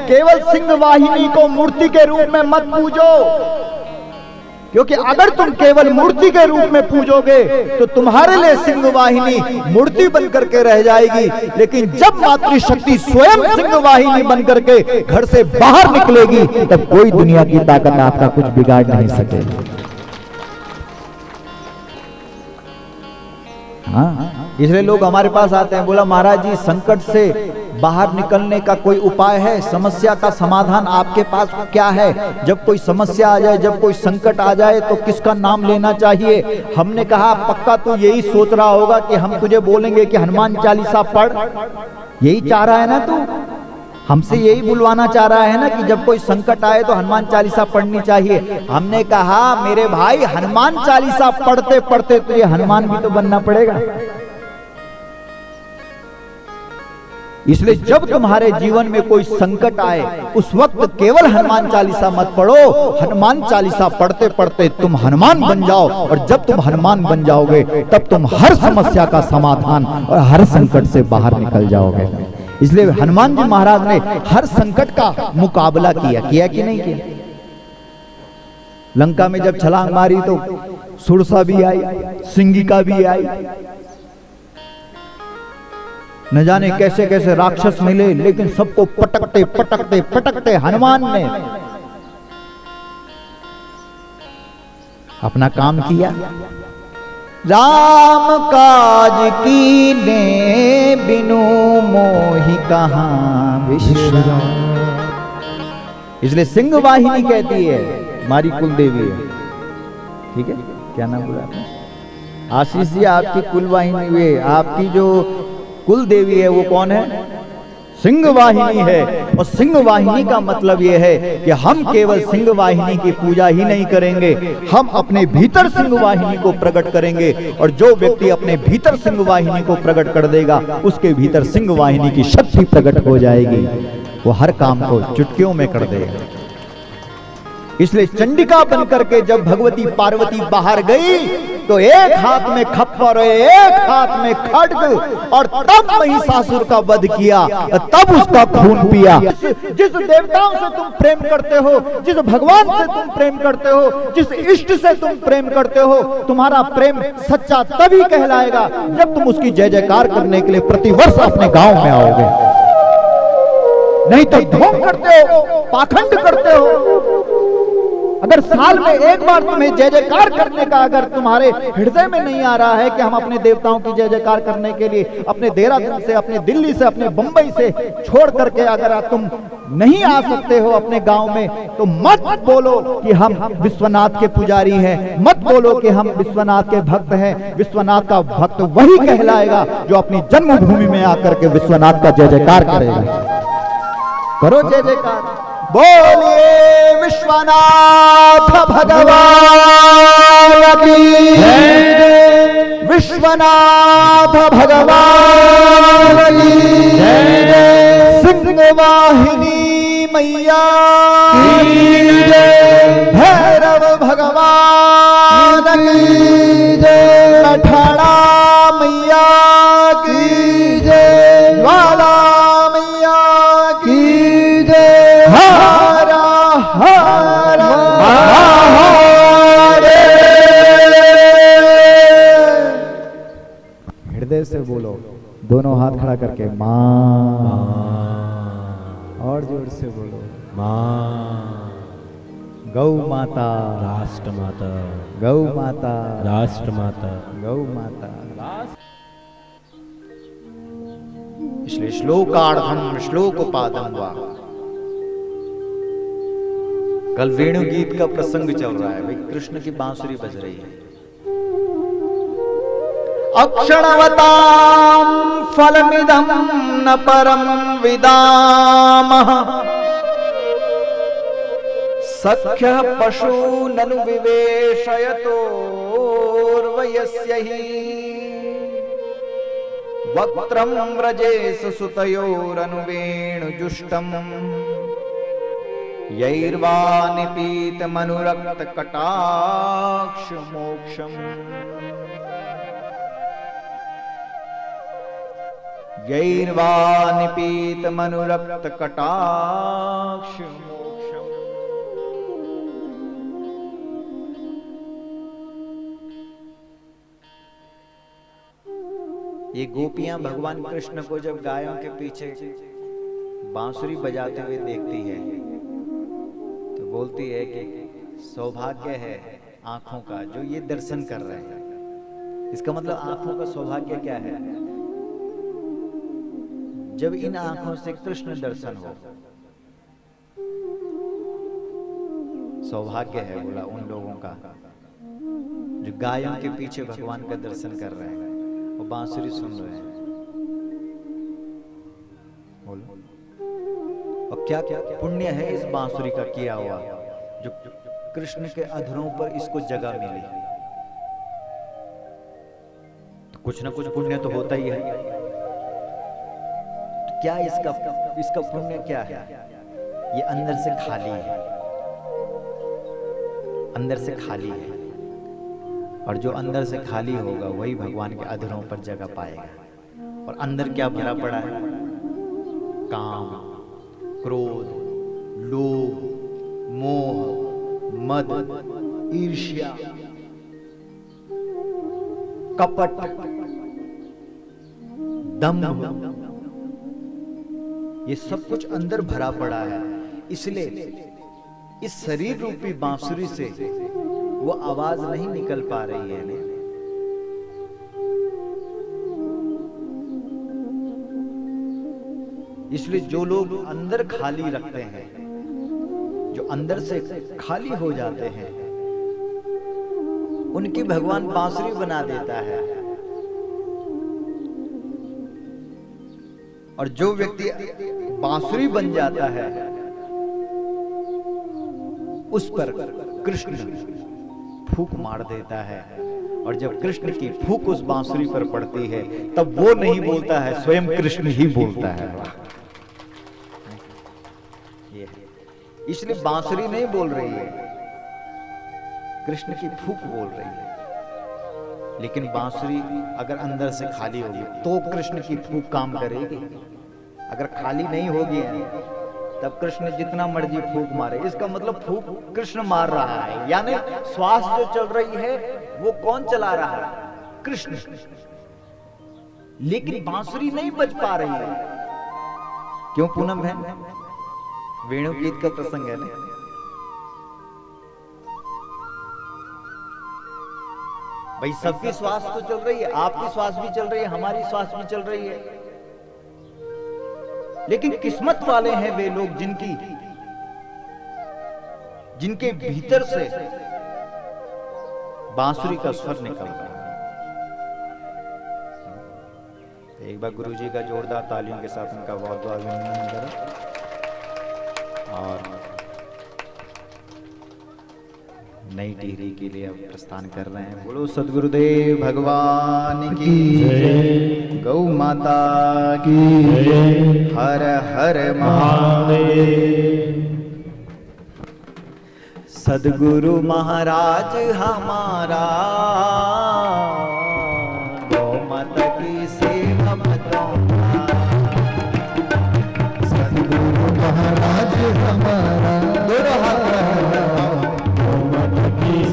केवल सिंह वाहिनी को मूर्ति के रूप में मत पूजो, क्योंकि अगर तुम केवल मूर्ति के रूप में पूजोगे तो तुम्हारे लिए सिंह वाहिनी मूर्ति बनकर के रह जाएगी। लेकिन जब मातृशक्ति स्वयं सिंह वाहिनी बनकर के घर से बाहर निकलेगी, तब कोई दुनिया की ताकत आपका कुछ बिगाड़ नहीं सकेगी। हाँ, इसलिए लोग हमारे पास आते हैं, बोला महाराज जी संकट से बाहर निकलने का कोई उपाय है, समस्या का समाधान आपके पास क्या है? जब कोई समस्या आ जाए, जब कोई संकट आ जाए तो किसका नाम लेना चाहिए? हमने कहा पक्का तो यही सोच रहा होगा कि हम तुझे बोलेंगे कि हनुमान चालीसा पढ़, यही चाह रहा है ना तू? हमसे यही बुलवाना चाह रहा है ना कि जब कोई संकट आए तो हनुमान चालीसा पढ़नी चाहिए। हमने कहा मेरे भाई हनुमान चालीसा पढ़ते पढ़ते तुझे हनुमान भी तो बनना पड़ेगा। इसलिए जब तुम्हारे जीवन में कोई संकट आए उस वक्त केवल हनुमान चालीसा मत पढ़ो, हनुमान चालीसा पढ़ते पढ़ते तुम हनुमान बन जाओ, और जब तुम हनुमान बन जाओगे तब तुम हर समस्या का समाधान और हर संकट से बाहर निकल जाओगे। इसलिए हनुमान जी महाराज ने हर संकट का मुकाबला किया कि नहीं किया? लंका में जब छलांग मारी तो सुरसा भी आई, सिंगिका भी आई, न जाने कैसे कैसे राक्षस मिले, लेकिन सबको पटकते पटकते पटकते हनुमान ने अपना काम किया। राम काज कीने बिनु मोहि कहां विश्राम। इसलिए सिंह वाहिनी कहती है, हमारी कुल देवी है, ठीक है? क्या नाम बोला आपने? आशीष जी, आपकी कुल वाहिनी हुई, आपकी जो कुल देवी है वो कौन है? सिंह वाहिनी है। और सिंह वाहिनी का मतलब यह है कि हम केवल सिंह वाहिनी की पूजा ही नहीं करेंगे, हम अपने भीतर सिंह वाहिनी को प्रकट करेंगे। और जो व्यक्ति अपने भीतर सिंह वाहिनी को प्रकट कर देगा, उसके भीतर सिंह वाहिनी की शक्ति प्रकट हो जाएगी, वो हर काम को चुटकियों में कर देगा। इसलिए चंडिका बनकर के जब भगवती पार्वती बाहर गई तो एक हाथ में खप्पर, एक हाथ में खड्ग, और तब महिषासुर का वध किया, तब उसका खून पिया। जिस देवताओं से तुम प्रेम करते हो, जिस भगवान से तुम प्रेम करते हो, जिस इष्ट से तुम प्रेम करते हो, तुम्हारा प्रेम सच्चा तभी कहलाएगा जब तुम उसकी जय जयकार करने के लिए प्रतिवर्ष अपने गांव में आओगे। नहीं तो ढोंग करते हो, पाखंड करते हो। अगर साल में एक बार तुम्हें जय जयकार करने का अगर तुम्हारे हृदय में नहीं आ रहा है कि हम अपने देवताओं की जय जयकार करने के लिए अपने देहरादून से, अपने दिल्ली से, अपने बंबई से छोड़ करके अगर तुम नहीं आ सकते हो अपने गांव में, तो मत बोलो कि हम विश्वनाथ के पुजारी हैं, मत बोलो कि हम विश्वनाथ के भक्त हैं। विश्वनाथ का भक्त वही कहलाएगा जो अपनी जन्मभूमि में आकर के विश्वनाथ का जय जयकार करेगा। करो जय जयकार, बोलिए विश्वनाथ भगवान की जय, विश्वनाथ भगवान की जय, सिंह वाहिनी मैया की जय, भैरव भगवान की जय, मठाड़ा मैया की जय, ज्वाला मैया की जय, हरा हरा हरे। हृदय से बोलो, दोनों हाथ खड़ा करके मां, और जोर से बोलो मां। गौ माता राष्ट्र माता, गौ माता राष्ट्र माता, गौ माता। इसलिए श्लोकार्धम श्लोकोपादम वा। कल वेणु गीत का प्रसंग चल रहा है भाई, कृष्ण की बांसुरी बज रही है। अक्षणवताम फलमिदं न परम विदामः, सख्यः पशु ननु विवेशयतो वयस्यहि, वक्त्रं व्रजेश सुतयोरनुवेणुजुष्टम्, यैर्वा निपीतमनुरक्त कटाक्ष मोक्षम्। यैर्वा निपीत मनुरक्त कटाक्ष मोक्षम। ये गोपियां भगवान कृष्ण को जब गायों के पीछे बांसुरी बजाते हुए देखती है तो बोलती है कि सौभाग्य है आंखों का जो ये दर्शन कर रहे हैं। इसका मतलब आंखों का सौभाग्य क्या है? जब इन आंखों से कृष्ण दर्शन हो, सौभाग्य है बोला उन लोगों का जो गायों के पीछे भगवान का दर्शन कर रहे हैं और बांसुरी सुन रहे हैं। बोलो, और क्या क्या पुण्य है इस बांसुरी का किया हुआ जो कृष्ण के अधरों पर इसको जगह मिली। तो कुछ ना कुछ पुण्य तो होता ही है। तो क्या इसका पुण्य क्या है? ये अंदर से खाली है, अंदर से खाली है। और जो अंदर से खाली होगा वही भगवान के अधरों पर जगह पाएगा। और अंदर क्या भरा पड़ा है? काम, क्रोध, लोभ, मोह, मद, ईर्ष्या, कपट, दंभ, ये सब कुछ अंदर भरा पड़ा है। इसलिए इस शरीर रूपी बांसुरी से वो आवाज नहीं निकल पा रही है। ने इसलिए जो लोग अंदर खाली रखते हैं, जो अंदर से खाली हो जाते हैं, उनकी भगवान बांसुरी बना देता है। और जो व्यक्ति बांसुरी बन जाता है उस पर कृष्ण फूंक मार देता है। और जब कृष्ण की फूंक उस बांसुरी पर पड़ती है तब वो नहीं बोलता है, स्वयं कृष्ण ही बोलता है। इसलिए बांसुरी नहीं बोल रही है, कृष्ण की फूंक बोल रही है। लेकिन बांसुरी अगर अंदर से खाली होगी तो कृष्ण की फूंक काम करेगी। अगर खाली नहीं होगी तब कृष्ण जितना मर्जी फूंक मारे। इसका मतलब फूंक कृष्ण मार रहा है, यानी श्वास जो चल रही है वो कौन चला रहा है? कृष्ण। लेकिन बांसुरी नहीं बज पा रही है। क्यों पूनम बहन? वेणु गीत का प्रसंग है ना। भाई सबकी श्वास तो चल रही है, आपकी श्वास भी चल रही है, हमारी श्वास भी चल रही है। लेकिन किस्मत वाले हैं वे लोग जिनके भीतर से बांसुरी का स्वर निकल रहा है। एक बार गुरुजी का जोरदार तालियों के साथ उनका बहुत बहुत अभिनंदन करें। और नई टिहरी के लिए अब प्रस्थान कर रहे हैं। बोलो सद्गुरुदेव भगवान की जय, गौ माता की जय, हर हर महादेव। सद्गुरु महाराज हमारा गौ माता की सेवा बताऊंगा। सद्गुरु महाराज हमारा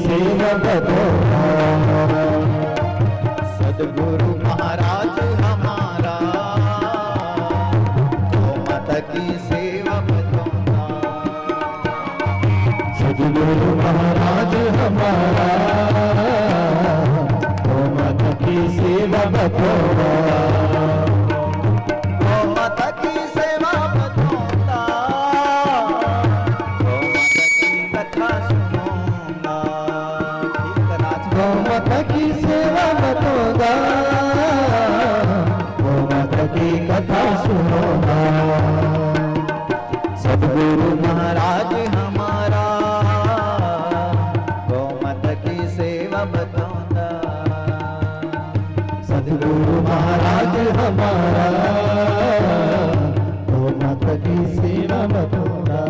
सेवा बताऊंगा। सद्गुरु महाराज हमारा गौ माता की सेवा बताऊंगा। सद्गुरु महाराज हमारा गौ माता की सेवा बताऊंगा। गौ माता की सेवा बताऊंगा। गौ माता की कथा सुनूंगा। गौ माता की सेवा बताऊंगा। गौ माता की कथा सुनूंगा। सद्गुरु महाराज हमारा गौ माता की सेवा बताऊंगा। सद्गुरु महाराज हमारा गौ माता की सेवा बताऊंगा।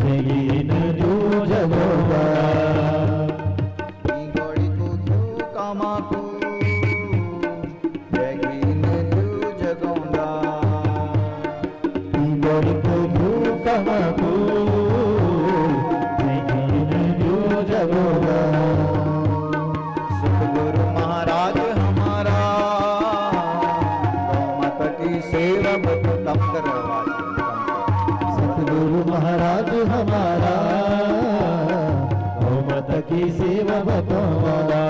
जगीन जो जगोगा गोड़ी को क्यों कामाकू जगीन जो जगोंदा गोड़ी को जो कमाकू जगीन जो जगोगा सतगुरु महाराज हमारा गौ माता की सेवा कम करवा सतगुरु महाराज हमारा गौ माता की सेवा बतौदा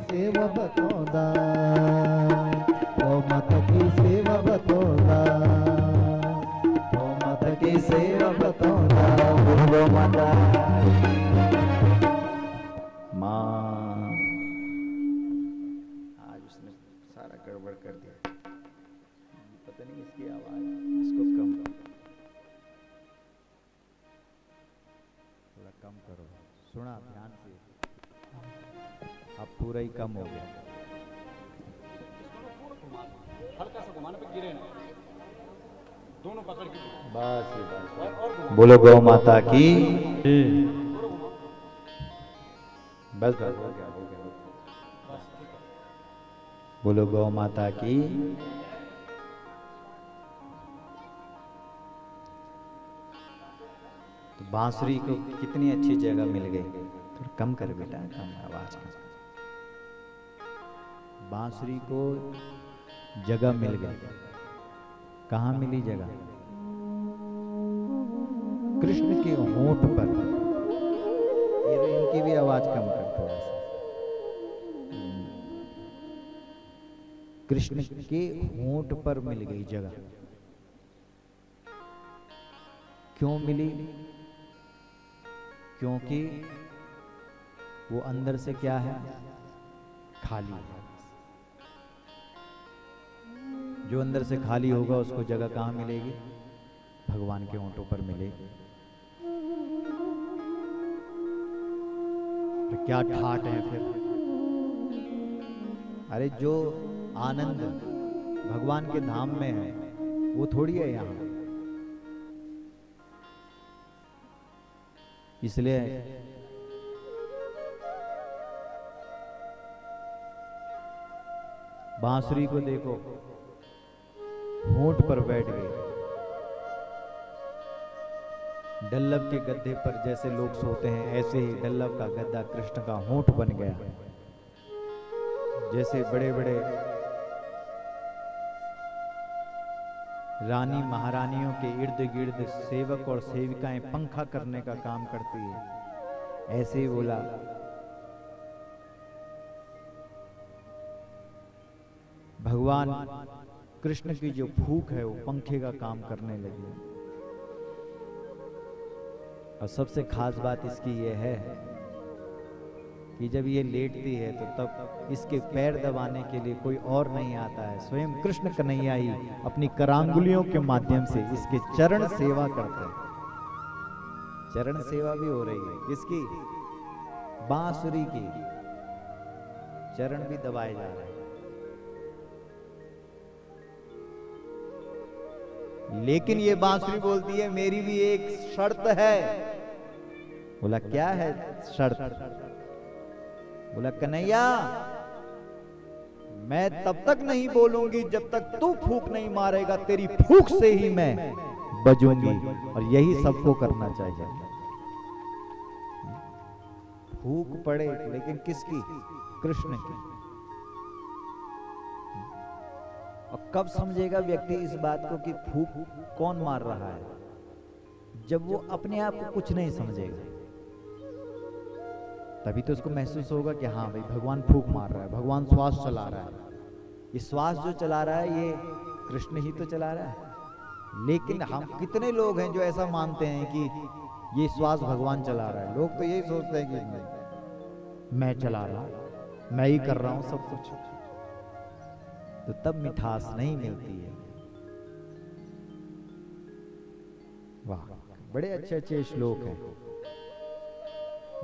सेवा बतौदा गौ माता की सेवा बतौदा गौ माता की सेवा बतौदा गौ माता माँ आज उसने सारा गड़बड़ कर दिया पता नहीं इसकी आवाज इसको कम थोड़ा कम करो सुना ध्यान से अब पूरा ही कम हो गया हल्का सा घुमाने पे गिरे ना दोनों पकड़ के बस ये बस बोलो गौ माता की बस बस हो गया बोलो गौ माता की तो बांसुरी को कितनी अच्छी जगह मिल गई थोड़ा कम कर बेटा कम आवाज कर बांसुरी को जगह मिल गई कहाँ मिली जगह कृष्ण के होंठ पर ये तो इनकी भी आवाज कम कर थोड़ा सा कृष्ण के होंठ पर मिल गई जगह क्यों मिली क्योंकि वो अंदर से क्या है खाली है जो अंदर से खाली होगा उसको जगह कहाँ मिलेगी भगवान के होंठों पर मिलेगी तो क्या ठाट है फिर अरे जो आनंद भगवान के धाम में है वो थोड़ी है यहाँ इसलिए बांसुरी को देखो होंठ पर बैठ गई डल्लभ के गद्दे पर जैसे लोग सोते हैं ऐसे ही डल्लभ का गद्दा कृष्ण का होंठ बन गया जैसे बड़े बड़े रानी महारानियों के इर्द गिर्द सेवक और सेविकाएं पंखा करने का काम करती है ऐसे ही बोला भगवान कृष्ण की जो फूंक है वो पंखे का काम करने लगी और सबसे खास बात इसकी ये है कि जब ये लेटती है तो तब इसके पैर दबाने के लिए कोई और नहीं आता है स्वयं कृष्ण कन्हैया ही अपनी करांगुलियों के माध्यम से इसके चरण सेवा करते हैं चरण सेवा भी हो रही है किसकी बांसुरी की चरण भी दबाए जा रहे हैं लेकिन ये बांसुरी बोलती है मेरी भी एक शर्त है बोला क्या है शर्त बोला कन्हैया मैं तब तक नहीं बोलूंगी जब तक तू फूंक नहीं मारेगा तेरी फूंक से ही मैं बजूंगी और यही सबको करना चाहिए फूंक पड़े लेकिन किसकी कृष्ण की और कब समझेगा व्यक्ति इस बात को कि फूंक कौन मार रहा है जब वो अपने आप को कुछ नहीं समझेगा तभी तो उसको महसूस होगा कि हाँ भाई भगवान फूंक मार रहा है भगवान श्वास चला रहा है ये श्वास जो चला रहा है ये कृष्ण ही तो चला रहा है लेकिन हम कितने लोग हैं जो ऐसा मानते हैं कि ये श्वास भगवान चला रहा है लोग तो यही सोचते हैं कि मैं चला रहा मैं ही कर रहा हूं सब कुछ तो तब मिठास नहीं मिलती है वाह बड़े अच्छे अच्छे श्लोक हैं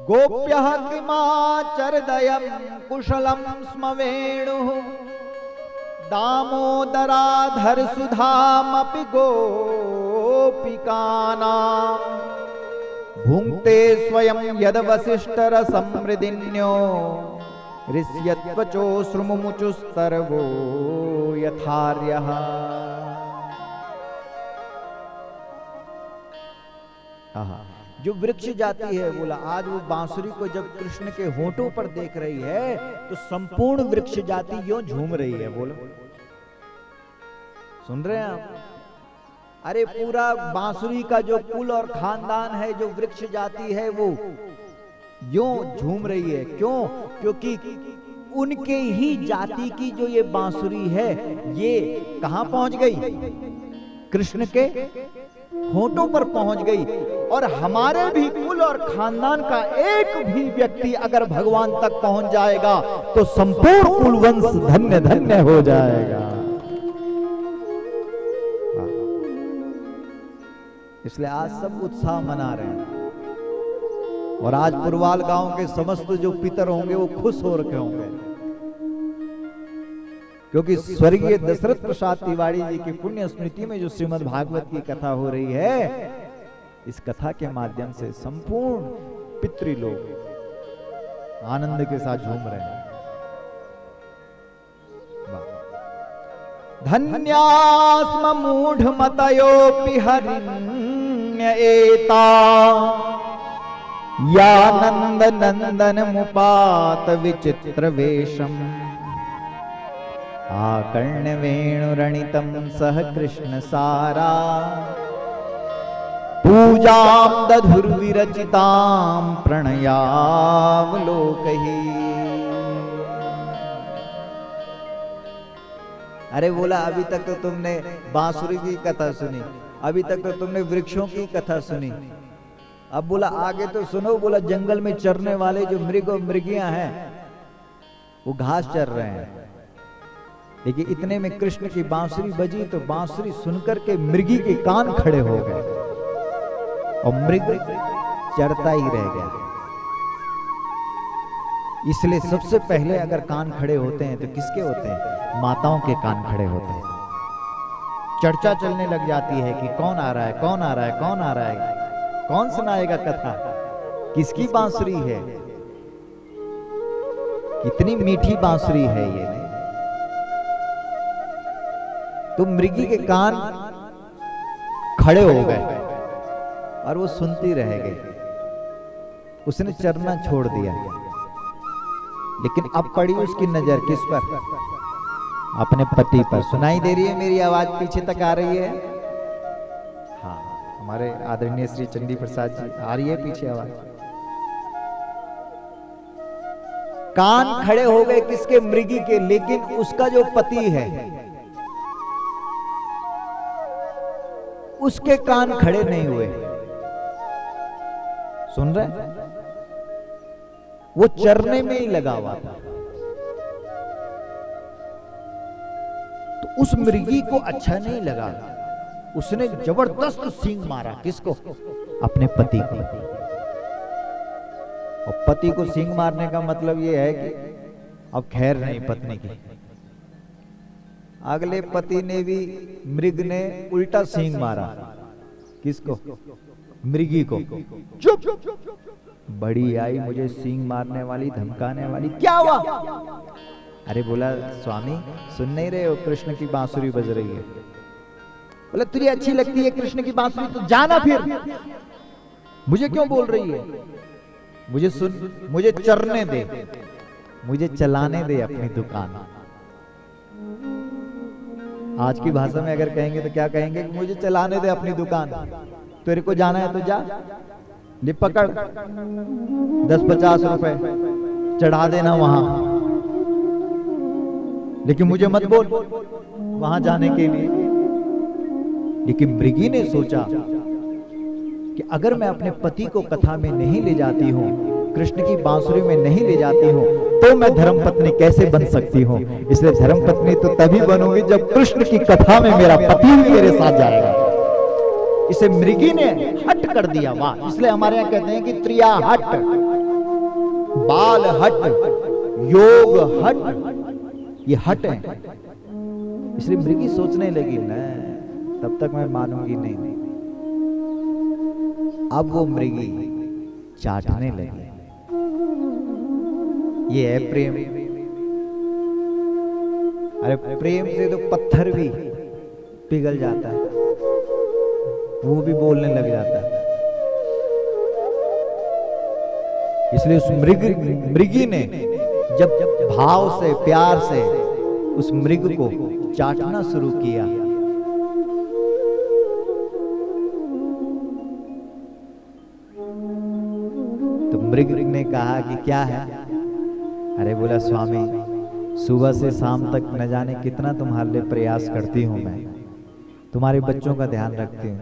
गोप्यः किमाचरदयं कुशलं स्म वेणुः दामोदराधर सुधामपि गोपिकानां भुङ्क्ते स्वयं यद वसिष्ठरसमृदिन्यो ऋष्यत्वचो श्रुमुमुचुस्तर्वो यथार्यः। जो वृक्ष जाती है, बोला आज वो बांसुरी को जब कृष्ण के होठों पर देख रही है तो संपूर्ण वृक्ष जाति यूं झूम रही है। बोलो सुन रहे हैं आप? अरे पूरा बांसुरी का जो कुल और खानदान है, जो वृक्ष जाति है, वो यूं झूम रही है। क्यों? क्योंकि उनके ही जाति की जो ये बांसुरी है, ये कहां पहुंच गई? कृष्ण के होठों पर पहुंच गई। और हमारे भी कुल और खानदान का एक भी व्यक्ति अगर भगवान तक पहुंच जाएगा तो संपूर्ण कुलवंश धन्य धन्य हो जाएगा। इसलिए आज सब उत्साह मना रहे हैं और आज पुरवाल गांव के समस्त जो पितर होंगे वो खुश हो रखे होंगे, क्योंकि स्वर्गीय दशरथ प्रसाद तिवारी जी की पुण्य स्मृति में जो श्रीमद् भागवत की कथा हो रही है, इस कथा के माध्यम से संपूर्ण पितृलोक आनंद के साथ झूम रहे हैं। धन्यास्म मूढ़मतयोऽपि हरिण्य एता या नंद नंदन मुपात विचित्र वेशम आकर्ण वेणुरणितं सह कृष्ण सारा पूजां दधुर्विरचितां प्रणयावलोकहि। अरे बोला अभी तक तो तुमने बांसुरी की कथा सुनी, अभी तक तो तुमने वृक्षों की कथा सुनी, अब बोला आगे तो सुनो। बोला जंगल में चरने वाले जो मृग और मृगियां हैं वो घास चर रहे हैं, लेकिन इतने में कृष्ण की बांसुरी बजी तो बांसुरी सुनकर के मृगी के कान खड़े हो गए और मृग चरता ही रह गया। इसलिए सबसे पहले अगर कान खड़े होते हैं तो किसके होते हैं? माताओं के कान खड़े होते हैं। चर्चा चलने लग जाती है कि कौन आ रहा है, कौन आ रहा है, कौन आ रहा है, कौन सुनाएगा कथा, किसकी बांसुरी है, कितनी मीठी बांसुरी है ये। तो मृगी के कान खड़े हो गए और वो सुनती रह गई। उसने चरना छोड़ दिया, लेकिन अब पड़ी उसकी नजर किस पर? अपने पति पर। सुनाई दे रही है मेरी आवाज? पीछे तक आ रही है? हाँ, हमारे आदरणीय श्री चंडी प्रसाद जी, आ रही है पीछे आवाज? कान खड़े हो गए किसके? मृगी के। लेकिन उसका जो पति है उसके कान खड़े नहीं हुए। सुन रहे? वो चरने में ही लगा हुआ था। तो उस मृगी को अच्छा नहीं लगा, उसने जबरदस्त सींग मारा। किसको? अपने पति को। और पति को सींग मारने का मतलब ये है कि अब खैर नहीं पत्नी की। अगले पति ने भी, मृग ने उल्टा सींग मारा। किसको? मृगी को। चुप! बड़ी आई मुझे सींग मारने वाली, धमकाने वाली, क्या हुआ? अरे बोला स्वामी सुन नहीं रहे हो, कृष्ण की बांसुरी बज रही है। बोला तुझे अच्छी लगती है कृष्ण की बांसुरी तो जाना फिर, मुझे क्यों बोल रही है? मुझे सुन, मुझे चरने दे, मुझे चलाने दे अपनी दुकान। आज की भाषा में अगर कहेंगे तो क्या कहेंगे? कि मुझे चलाने दे अपनी दुकान, तेरे को जाना है तो जा, ले पकड़, 10-50 रुपए चढ़ा देना वहां, लेकिन मुझे मत बोल वहां जाने के लिए। लेकिन मृगी ने सोचा कि अगर मैं अपने पति को कथा में नहीं ले जाती हूँ, कृष्ण की बांसुरी में नहीं ले जाती हूँ, तो मैं धर्मपत्नी कैसे बन सकती हूँ? इसलिए धर्मपत्नी तो तभी बनूंगी जब कृष्ण की कथा में मेरा पति भी मेरे साथ जाएगा। इसे मृगी ने हट कर दिया। वाह! इसलिए हमारे यहाँ कहते हैं कि त्रिया हट, बाल हट, योग हट, ये हट है। इसलिए मृगी सोचने लगी न, तब तक मैं मानूंगी नहीं। अब वो मृगी चाटने लगी। ये है प्रेम। अरे प्रेम से तो पत्थर भी पिघल जाता है, वो भी बोलने लग जाता है। इसलिए उस मृगी ने जब भाव से प्यार से उस मृग को चाटना शुरू किया, तो मृग ने कहा कि क्या है? अरे बोला स्वामी, सुबह से शाम तक न जाने कितना तुम्हारे लिए प्रयास करती हूं मैं, तुम्हारे बच्चों का ध्यान रखती हूं,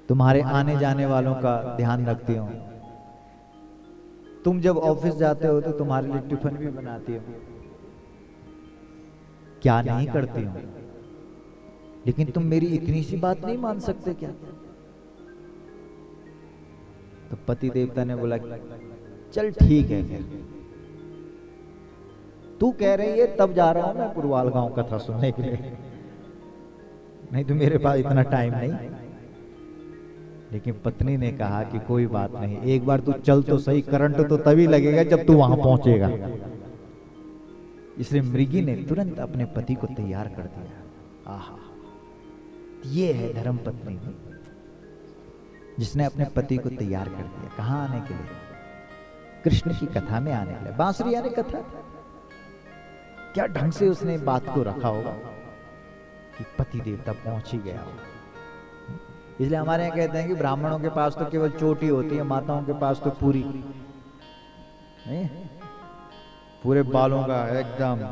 तुम्हारे आने जाने वालों का ध्यान रखती हूं, तुम जब ऑफिस जाते हो तो तुम्हारे लिए टिफिन भी बनाती हूं, क्या नहीं करती हूं? लेकिन तुम मेरी इतनी सी बात नहीं मान सकते क्या? तो पति देवता ने बोला चल ठीक है, फिर तू कह रही है तब जा रहा हूं मैं पुरवाल गांव कथा सुनने के लिए, नहीं तो मेरे पास इतना टाइम नहीं। लेकिन पत्नी ने कहा कि कोई बात नहीं, एक बार तू चल तो सही, करंट तो तभी लगेगा जब तू वहां पहुंचेगा। इसलिए मृगी ने तुरंत अपने पति को तैयार कर दिया। आहा, ये है धर्म पत्नी जिसने अपने पति को तैयार कर दिया। कहां आने के लिए? कृष्ण की कथा में आने के लिए। बांसुरी यानी कथा। क्या ढंग से उसने बात को रखा होगा कि पति देवता पहुंच ही गया। इसलिए हमारे यहाँ कहते हैं कि ब्राह्मणों के पास तो केवल चोटी होती है, माताओं के पास तो पूरी नहीं, पूरे बालों का एकदम।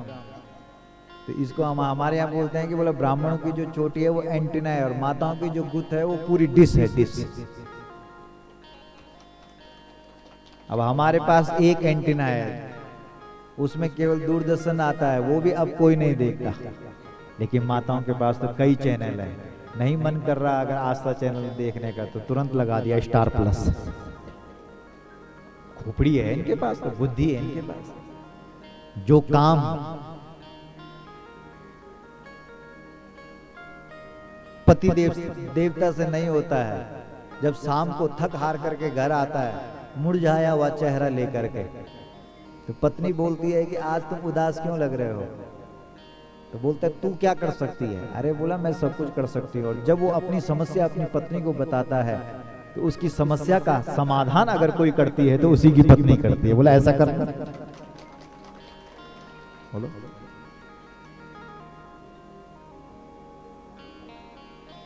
तो इसको हम हमारे यहाँ बोलते हैं कि बोला ब्राह्मणों की जो चोटी है वो एंटीना है, और माताओं की जो गुथ है वो पूरी डिश है, डिश। अब हमारे पास एक एंटीना है, उसमें केवल दूरदर्शन आता है, वो भी अब कोई नहीं देखता। लेकिन माताओं के पास तो कई चैनल है। नहीं मन कर रहा अगर आस्था चैनल देखने का तो तुरंत लगा दिया स्टार प्लस। खोपड़ी है इनके पास, तो बुद्धि है इनके पास। जो काम पति देवता से नहीं होता है, जब शाम को थक हार करके घर आता है मुरझाया हुआ चेहरा लेकर के, तो पत्नी बोलती है कि आज तुम उदास क्यों लग रहे हो? तो बोलता है तू क्या कर सकती है? अरे बोला मैं सब कुछ कर सकती हूँ। और जब वो अपनी समस्या अपनी पत्नी को बताता है तो उसकी समस्या का समाधान अगर कोई करती है तो उसी की पत्नी करती है। बोला ऐसा करना, बोलो।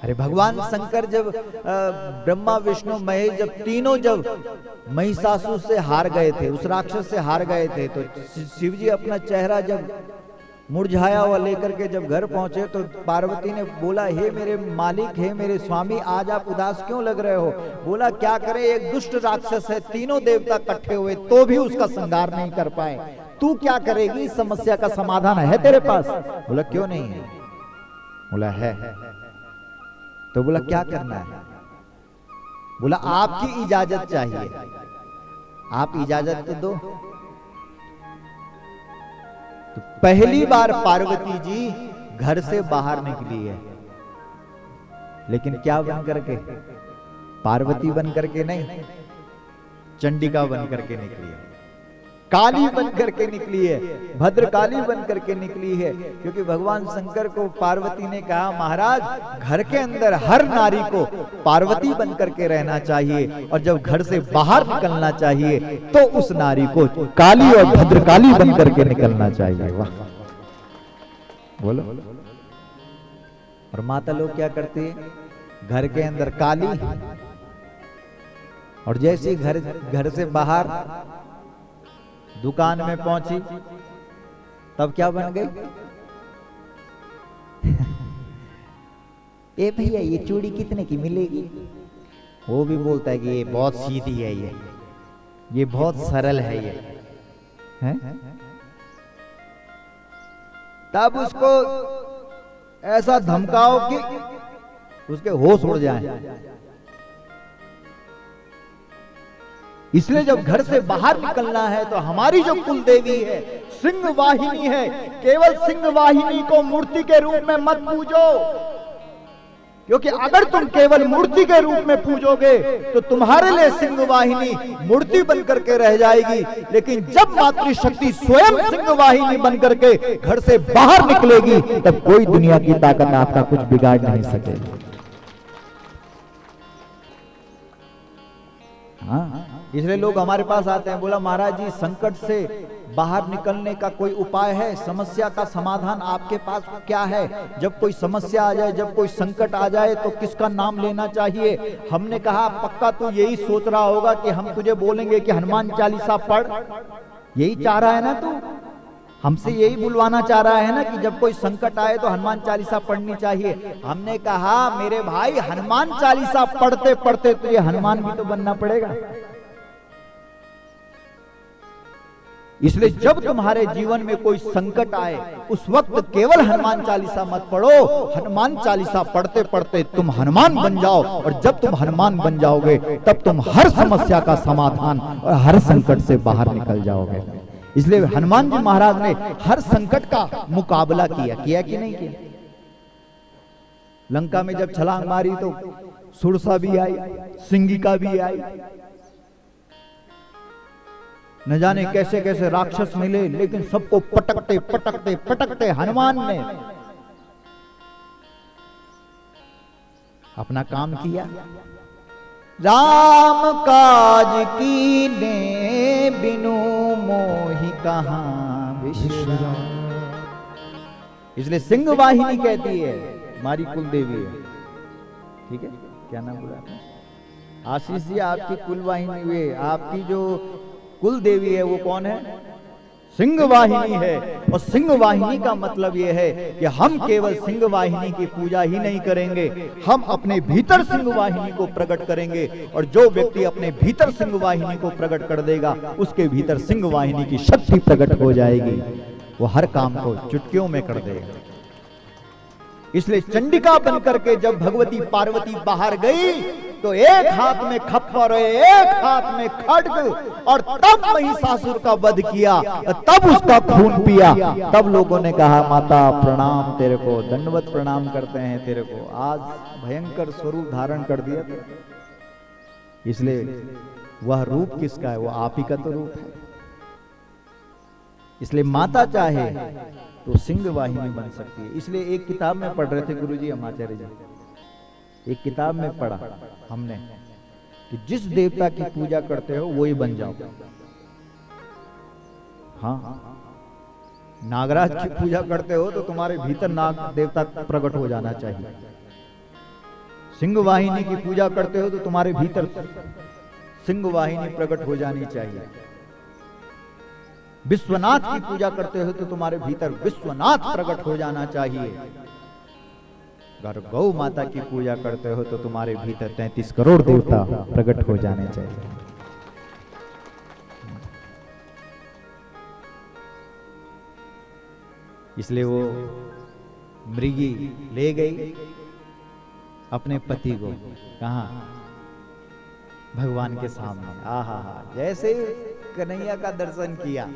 अरे भगवान शंकर जब ब्रह्मा विष्णु महेश जब तीनों जब महिषासुर से हार गए थे, उस राक्षस से हार गए थे, तो शिव जी अपना चेहरा जब मुरझाया हुआ लेकर के जब घर पहुंचे तो पार्वती ने बोला हे मेरे मालिक, हे मेरे स्वामी, आज आप उदास क्यों लग रहे हो? बोला क्या करें, एक दुष्ट राक्षस है, तीनों देवता इकट्ठे हुए तो भी उसका संहार नहीं कर पाए। तू क्या करेगी? समस्या का समाधान है तेरे पास? बोला क्यों नहीं है? बोला है। तो बोला क्या करना है? बोला आपकी इजाजत चाहिए, आप इजाजत तो दो। तो पहली बार पार्वती जी घर से बाहर निकली है, लेकिन क्या बन करके? पार्वती बन करके नहीं, चंडिका बन करके निकली है, काली बन करके निकली है, भद्रकाली बन करके निकली है। क्योंकि भगवान शंकर को पार्वती ने कहा महाराज घर के अंदर हर नारी को पार्वती बन करके रहना चाहिए, और जब घर से बाहर निकलना चाहिए तो उस नारी को काली और भद्रकाली बन करके निकलना चाहिए। वाह, बोलो। और माता लोग क्या करती है? घर के अंदर काली, और जैसे घर से बाहर दुकान में पहुंची तब क्या बन गई? ए भैया ये चूड़ी कितने की मिलेगी? वो भी बोलता है कि ये बहुत सीधी है, ये बहुत सरल है, ये है? तब उसको ऐसा धमकाओ कि उसके होश उड़ जाए। इसलिए जब घर से बाहर निकलना है तो हमारी जो कुल देवी है, सिंह वाहिनी है, केवल सिंह वाहिनी को मूर्ति के रूप में मत पूजो, क्योंकि अगर तुम केवल मूर्ति के रूप में पूजोगे तो तुम्हारे लिए सिंह वाहिनी मूर्ति बनकर के रह जाएगी। लेकिन जब मातृशक्ति स्वयं सिंह वाहिनी बनकर के घर से बाहर निकलेगी, तब कोई दुनिया की ताकत आपका कुछ बिगाड़ नहीं सकेगी। हाँ, इसलिए लोग हमारे पास आते हैं, बोला महाराज जी संकट से बाहर निकलने का कोई उपाय है, समस्या का समाधान आपके पास क्या है? जब कोई समस्या आ जाए, जब कोई संकट आ जाए तो किसका नाम लेना चाहिए? हमने कहा पक्का तू यही सोच रहा होगा कि हम तुझे बोलेंगे कि हनुमान चालीसा पढ़, यही चाह रहा है ना तू? हमसे यही बुलवाना चाह रहा है ना कि जब कोई संकट आए तो हनुमान चालीसा पढ़नी चाहिए। हमने कहा मेरे भाई हनुमान चालीसा पढ़ते पढ़ते तुझे हनुमान भी तो बनना पड़ेगा। इसलिए जब तुम्हारे जीवन में कोई संकट आए उस वक्त केवल हनुमान चालीसा मत पढ़ो, हनुमान चालीसा पढ़ते पढ़ते तुम हनुमान बन जाओ, और जब तुम हनुमान बन जाओगे तब तुम हर समस्या का समाधान और हर संकट से बाहर निकल जाओगे। इसलिए हनुमान जी महाराज ने हर संकट का मुकाबला किया कि नहीं किया? लंका में जब छलांग मारी तो सुरसा भी आई, सिंगिका भी आई, न जाने कैसे कैसे राक्षस मिले, लेकिन सबको पटकते पटकते पटकते हनुमान ने अपना काम किया। राम काज कीने बिनु मोहि कहां विश्राम। इसलिए सिंह वाहिनी कहती है, हमारी कुल देवी है। ठीक है, क्या नाम बोला आपने? आशीष जी, आपकी कुल वाहिनी हुए, आपकी जो कुल देवी है वो कौन है? सिंह वाहिनी है। और सिंह वाहिनी का मतलब यह है कि हम केवल सिंह वाहिनी की पूजा ही नहीं करेंगे, हम अपने भीतर सिंह वाहिनी को प्रकट करेंगे, और जो व्यक्ति अपने भीतर सिंह वाहिनी को प्रकट कर देगा उसके भीतर सिंह वाहिनी की शक्ति प्रकट हो जाएगी, वो हर काम को चुटकियों में कर देगा। इसलिए चंडिका बनकर के जब भगवती पार्वती बाहर गई तो एक हाथ में खप्पर, एक हाथ में खड्ग, और तब महिषासुर का वध किया, तब उसका खून पिया। तब लोगों ने कहा माता प्रणाम तेरे को, दंडवत प्रणाम करते हैं तेरे को, आज भयंकर स्वरूप धारण कर दिया। इसलिए वह रूप किसका है? वो आप ही का तो रूप है। इसलिए माता चाहे तो सिंह वाहिनी बन सकती है। इसलिए एक किताब में पढ़ रहे थे गुरुजी हम आचार्य जी, एक किताब में पढ़ा हमने कि जिस देवता की पूजा करते हो वही बन जाओ। हाँ, नागराज की पूजा करते हो तो तुम्हारे भीतर नाग देवता प्रकट हो जाना चाहिए। सिंह वाहिनी की पूजा करते हो तो तुम्हारे भीतर सिंह वाहिनी प्रकट हो जानी चाहिए। विश्वनाथ की पूजा करते हो तो तुम्हारे भीतर विश्वनाथ प्रकट हो जाना चाहिए। अगर गौ माता की पूजा करते हो तो तुम्हारे भीतर 33 करोड़ देवता प्रकट हो जाने चाहिए। इसलिए वो मृगी ले गई अपने पति को, कहा? भगवान के सामने। आहा, जैसे ही कन्हैया का दर्शन किया,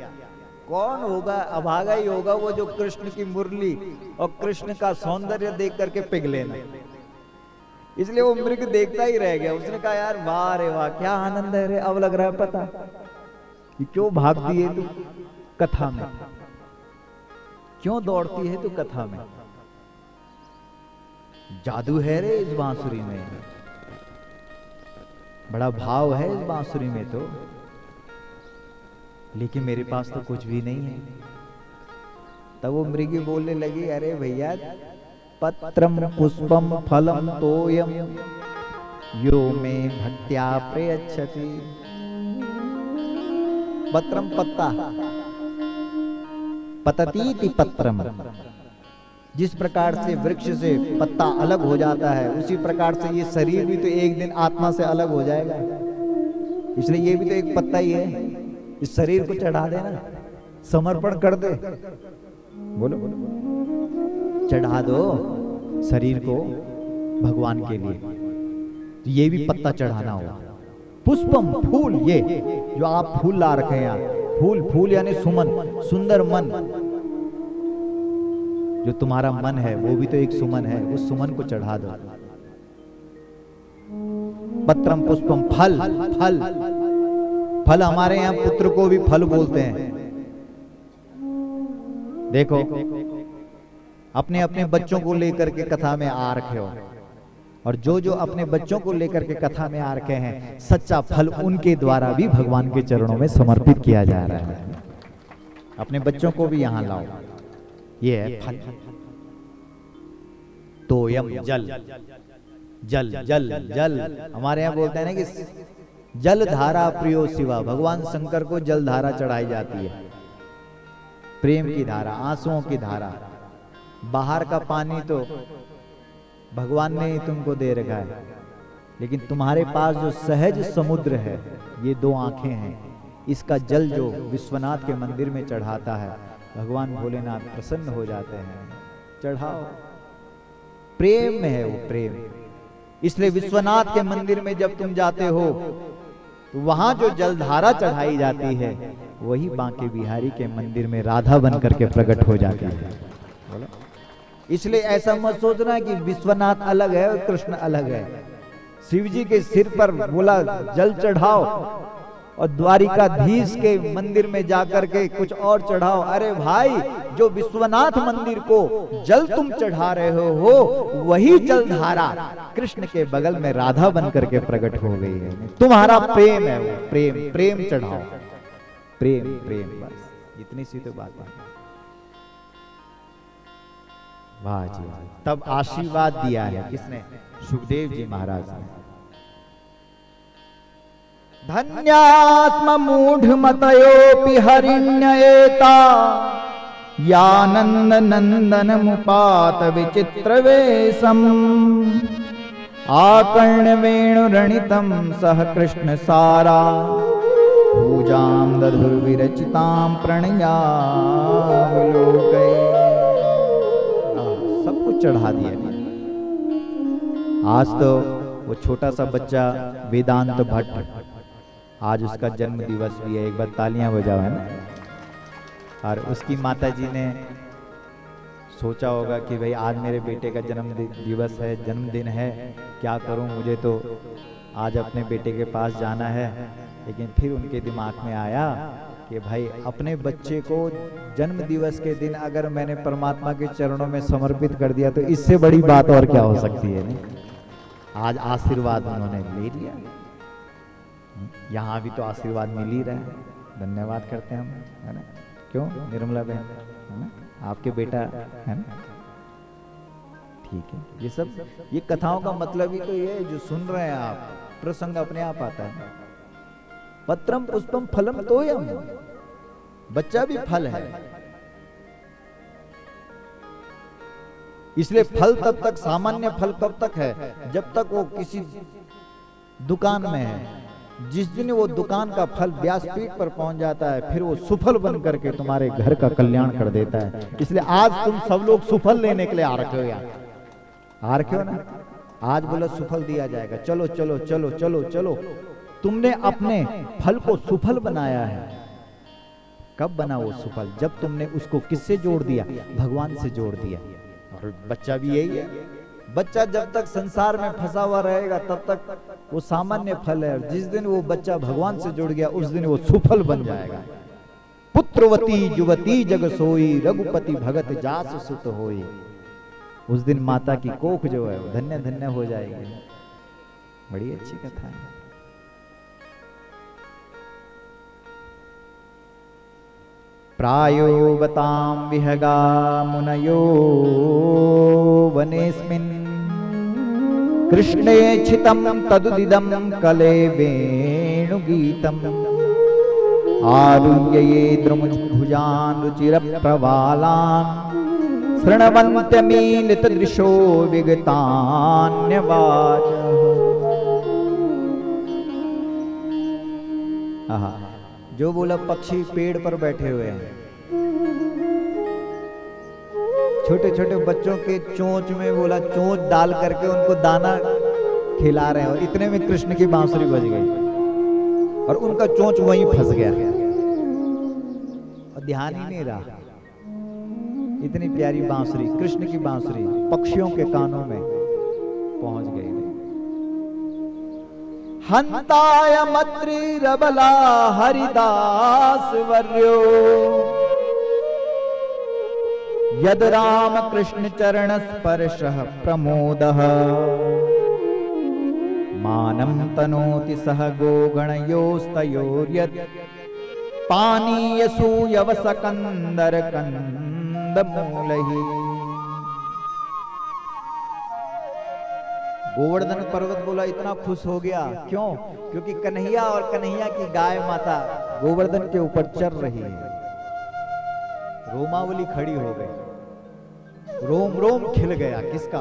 कौन होगा? अभागा ही होगा वो जो कृष्ण की मुरली और कृष्ण का सौंदर्य देख करके पिघले ना। इसलिए वो मृग देखता ही रह गया। उसने कहा यार वाह रे वाह, क्या आनंद है रे। अब लग रहा है पता कि क्यों भागती है तू कथा में, क्यों दौड़ती है तू कथा में। जादू है रे इस बांसुरी में, बड़ा भाव है इस बांसुरी में तो, लेकिन मेरे पास तो कुछ भी नहीं है। तब वो मृगी बोलने लगी, अरे भैया पत्रम पुष्पम फलम तोयम यो में भक्त्या प्रयच्छति। पत्रम पत्ता, पततीति पत्रम। जिस प्रकार से वृक्ष से पत्ता अलग हो जाता है, उसी प्रकार से ये शरीर भी तो एक दिन आत्मा से अलग हो जाएगा। इसलिए ये भी तो एक पत्ता ही है। इस शरीर को चढ़ा देना, समर्पण कर दे, बोलो बोलो, चढ़ा दो शरीर को भगवान के लिए। तो ये भी पत्ता चढ़ाना होगा, पुष्पम फूल, ये जो आप फूल ला रखे हैं यहाँ, फूल, फूल यानी सुमन, सुंदर मन। जो तुम्हारा मन है वो भी तो एक सुमन है, उस सुमन को चढ़ा दो। पत्रम पुष्पम फल, फल, फल हमारे यहाँ पुत्र को भी फल बोलते हैं। देखो अपने अपने बच्चों को लेकर के कथा में आ रखे हो, और जो जो अपने बच्चों को लेकर के कथा में आ रखे हैं, सच्चा फल उनके द्वारा भी भगवान के चरणों में समर्पित किया जा रहा है। अपने बच्चों को भी यहां लाओ, ये है फल। तोयम जल, जल जल जल, हमारे यहाँ बोलते हैं ना कि जल धारा प्रियो शिवा, भगवान शंकर को जल धारा चढ़ाई जाती है, प्रेम की धारा, आंसुओं की धारा। बाहर का पानी तो भगवान ने ही तुमको दे रखा है, लेकिन तुम्हारे पास जो सहज समुद्र है, ये दो आंखें हैं, इसका जल जो विश्वनाथ के मंदिर में चढ़ाता है, भगवान भोलेनाथ प्रसन्न हो जाते हैं। चढ़ाओ, प्रेम में है वो प्रेम। इसलिए विश्वनाथ के मंदिर में जब तुम जाते हो तो वहां जो जलधारा चढ़ाई जाती है, वही बांके बिहारी के मंदिर में राधा बन करके प्रकट हो जाती है। बोलो, इसलिए ऐसा मत सोचना कि विश्वनाथ अलग है और कृष्ण अलग है। शिव जी के सिर पर बोला जल चढ़ाओ, और द्वारिकाधीश के मंदिर में जाकर के कुछ और चढ़ाओ। अरे भाई, जो विश्वनाथ मंदिर को जल तुम चढ़ा रहे हो, वही जलधारा कृष्ण के बगल में राधा बन करके प्रकट हो गई है। तुम्हारा प्रेम है वो, प्रेम, प्रेम चढ़ाओ, प्रेम, प्रेम, बस इतनी सी तो बात है। वाह जी वाह। तब आशीर्वाद दिया है किसने? सुखदेव जी महाराज ने। धन्यास्म मूढ़मतयोऽपि हरिण्येता, यानंद नंदन मुपात विचित्र वेशम, आकर्ण वेणुरणितम सह कृष्ण सारा, पूजां दधुर्विरचितां प्रणयावलोकये। सब कुछ चढ़ा दिया। आज तो वो छोटा सा बच्चा वेदांत भट्ट, आज उसका जन्म दिवस भी है, एक बार तालियां बजाओ, है ना। और उसकी माता जी ने सोचा होगा कि भाई आज मेरे बेटे का जन्म दिवस है, जन्मदिन है, क्या करूं, मुझे तो आज अपने बेटे के पास जाना है। लेकिन फिर उनके दिमाग में आया कि भाई अपने बच्चे को जन्म दिवस के दिन अगर मैंने परमात्मा के चरणों में समर्पित कर दिया तो इससे बड़ी बात और क्या हो सकती है। नहीं, आज आशीर्वाद उन्होंने ले लिया, यहाँ भी तो आशीर्वाद मिल ही रहा है। धन्यवाद करते हैं हम, है ना। क्यों निर्मला बहन, है ना, आपके बेटा है ना। ठीक है, ये सब, ये कथाओं का मतलब ही तो ये है, जो सुन रहे हैं आप, प्रसंग अपने आप आता है। पत्रम पुष्पम फलम तोयम, बच्चा भी फल है। इसलिए फल तब तक, सामान्य फल कब तक है? जब तक वो किसी दुकान में है। जिस दिन वो दुकान का फल व्यासपीठ पर पहुंच जाता है, फिर वो सुफल बन करके तुम्हारे घर का कल्याण कर देता है। इसलिए आज तुम सब लोग सुफल लेने के लिए आ रखे हो यार, आ रखे हो ना। आज बोला सुफल दिया जाएगा, चलो चलो चलो चलो चलो। तुमने अपने फल को सुफल बनाया है। कब बना वो सुफल? जब तुमने उसको किससे जोड़ दिया? भगवान से जोड़ दिया। और बच्चा भी यही है, बच्चा जब तक संसार में फंसा हुआ रहेगा तब तक वो सामान्य फल है। जिस दिन वो बच्चा भगवान से जुड़ गया, उस दिन वो सुफल बन जाएगा। पुत्रवती युवती जग सोई, रघुपति भगत जास सुत होई। उस दिन माता की कोख जो है वो धन्य धन्य हो जाएगी। बड़ी अच्छी कथा है। प्रायो बतां विहगा मुनयो वनेस्मिन्, कृष्णे छितं तदुदिदं कले वेणुगीतम्, आरुह्य ये द्रुमभुजान् रुचिरप्रवालान्, शृण्वन्त्यमीलितदृशो विगतान्यवाचः। आहा, जो बोला पक्षी पेड़ पर बैठे हुए हैं, छोटे छोटे बच्चों के चोंच में बोला चोंच डाल करके उनको दाना खिला रहे हैं, और इतने में कृष्ण की बांसुरी बज गई। और उनका चोंच वहीं फंस गया और ध्यान ही नहीं रहा। इतनी प्यारी बांसुरी, कृष्ण की बांसुरी पक्षियों के कानों में पहुंच गई। हंताय मत्री रबला हरिदास वर्यो यद राम कृष्ण चरण स्पर्शः प्रमोदः मानं तनोति सह गोगणयोस्तयोर्यत् पानीयसूयवसकंदर कंदमूलहि। गोवर्धन पर्वत बोला इतना खुश हो गया, क्यों? क्योंकि कन्हैया और कन्हैया की गाय माता गोवर्धन के ऊपर चल रही है। रोमावली खड़ी हो गई, रोम रोम खिल गया। किसका?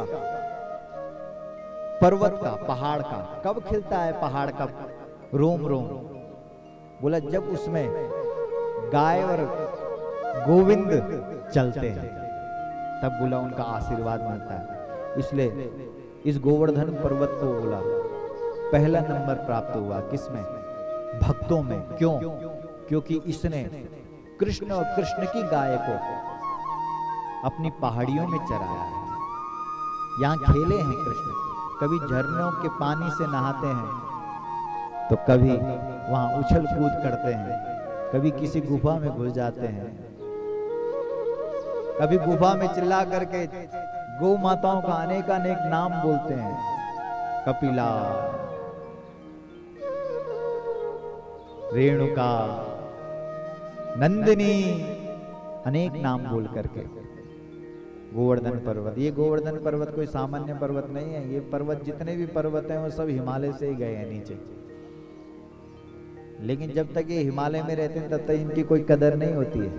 पर्वत का, पहाड़ का। कब खिलता है पहाड़ का रोम रोम? बोला जब उसमें गाय और गोविंद चलते हैं, तब बोला उनका आशीर्वाद मिलता है। इसलिए इस गोवर्धन पर्वत को बोला पहला नंबर प्राप्त हुआ। किसमें? भक्तों में। क्यों? क्योंकि इसने कृष्ण और कृष्ण की गाय को अपनी पहाड़ियों में चराया है। यहां खेले हैं कृष्ण, कभी झरनों के पानी से नहाते हैं, तो कभी वहां उछल कूद करते हैं, कभी किसी गुफा में घुस जाते हैं, कभी गुफा में चिल्ला करके गौ माताओं का अनेक अनेक नाम बोलते हैं। कपिला, रेणुका, नंदिनी, अनेक नाम बोल करके गोवर्धन पर्वत। ये गोवर्धन पर्वत कोई सामान्य पर्वत नहीं है। ये पर्वत, जितने भी पर्वत हैं वो सब हिमालय से ही गए हैं नीचे। लेकिन जब तक ये हिमालय में रहते हैं तब तक इनकी कोई कदर नहीं होती है।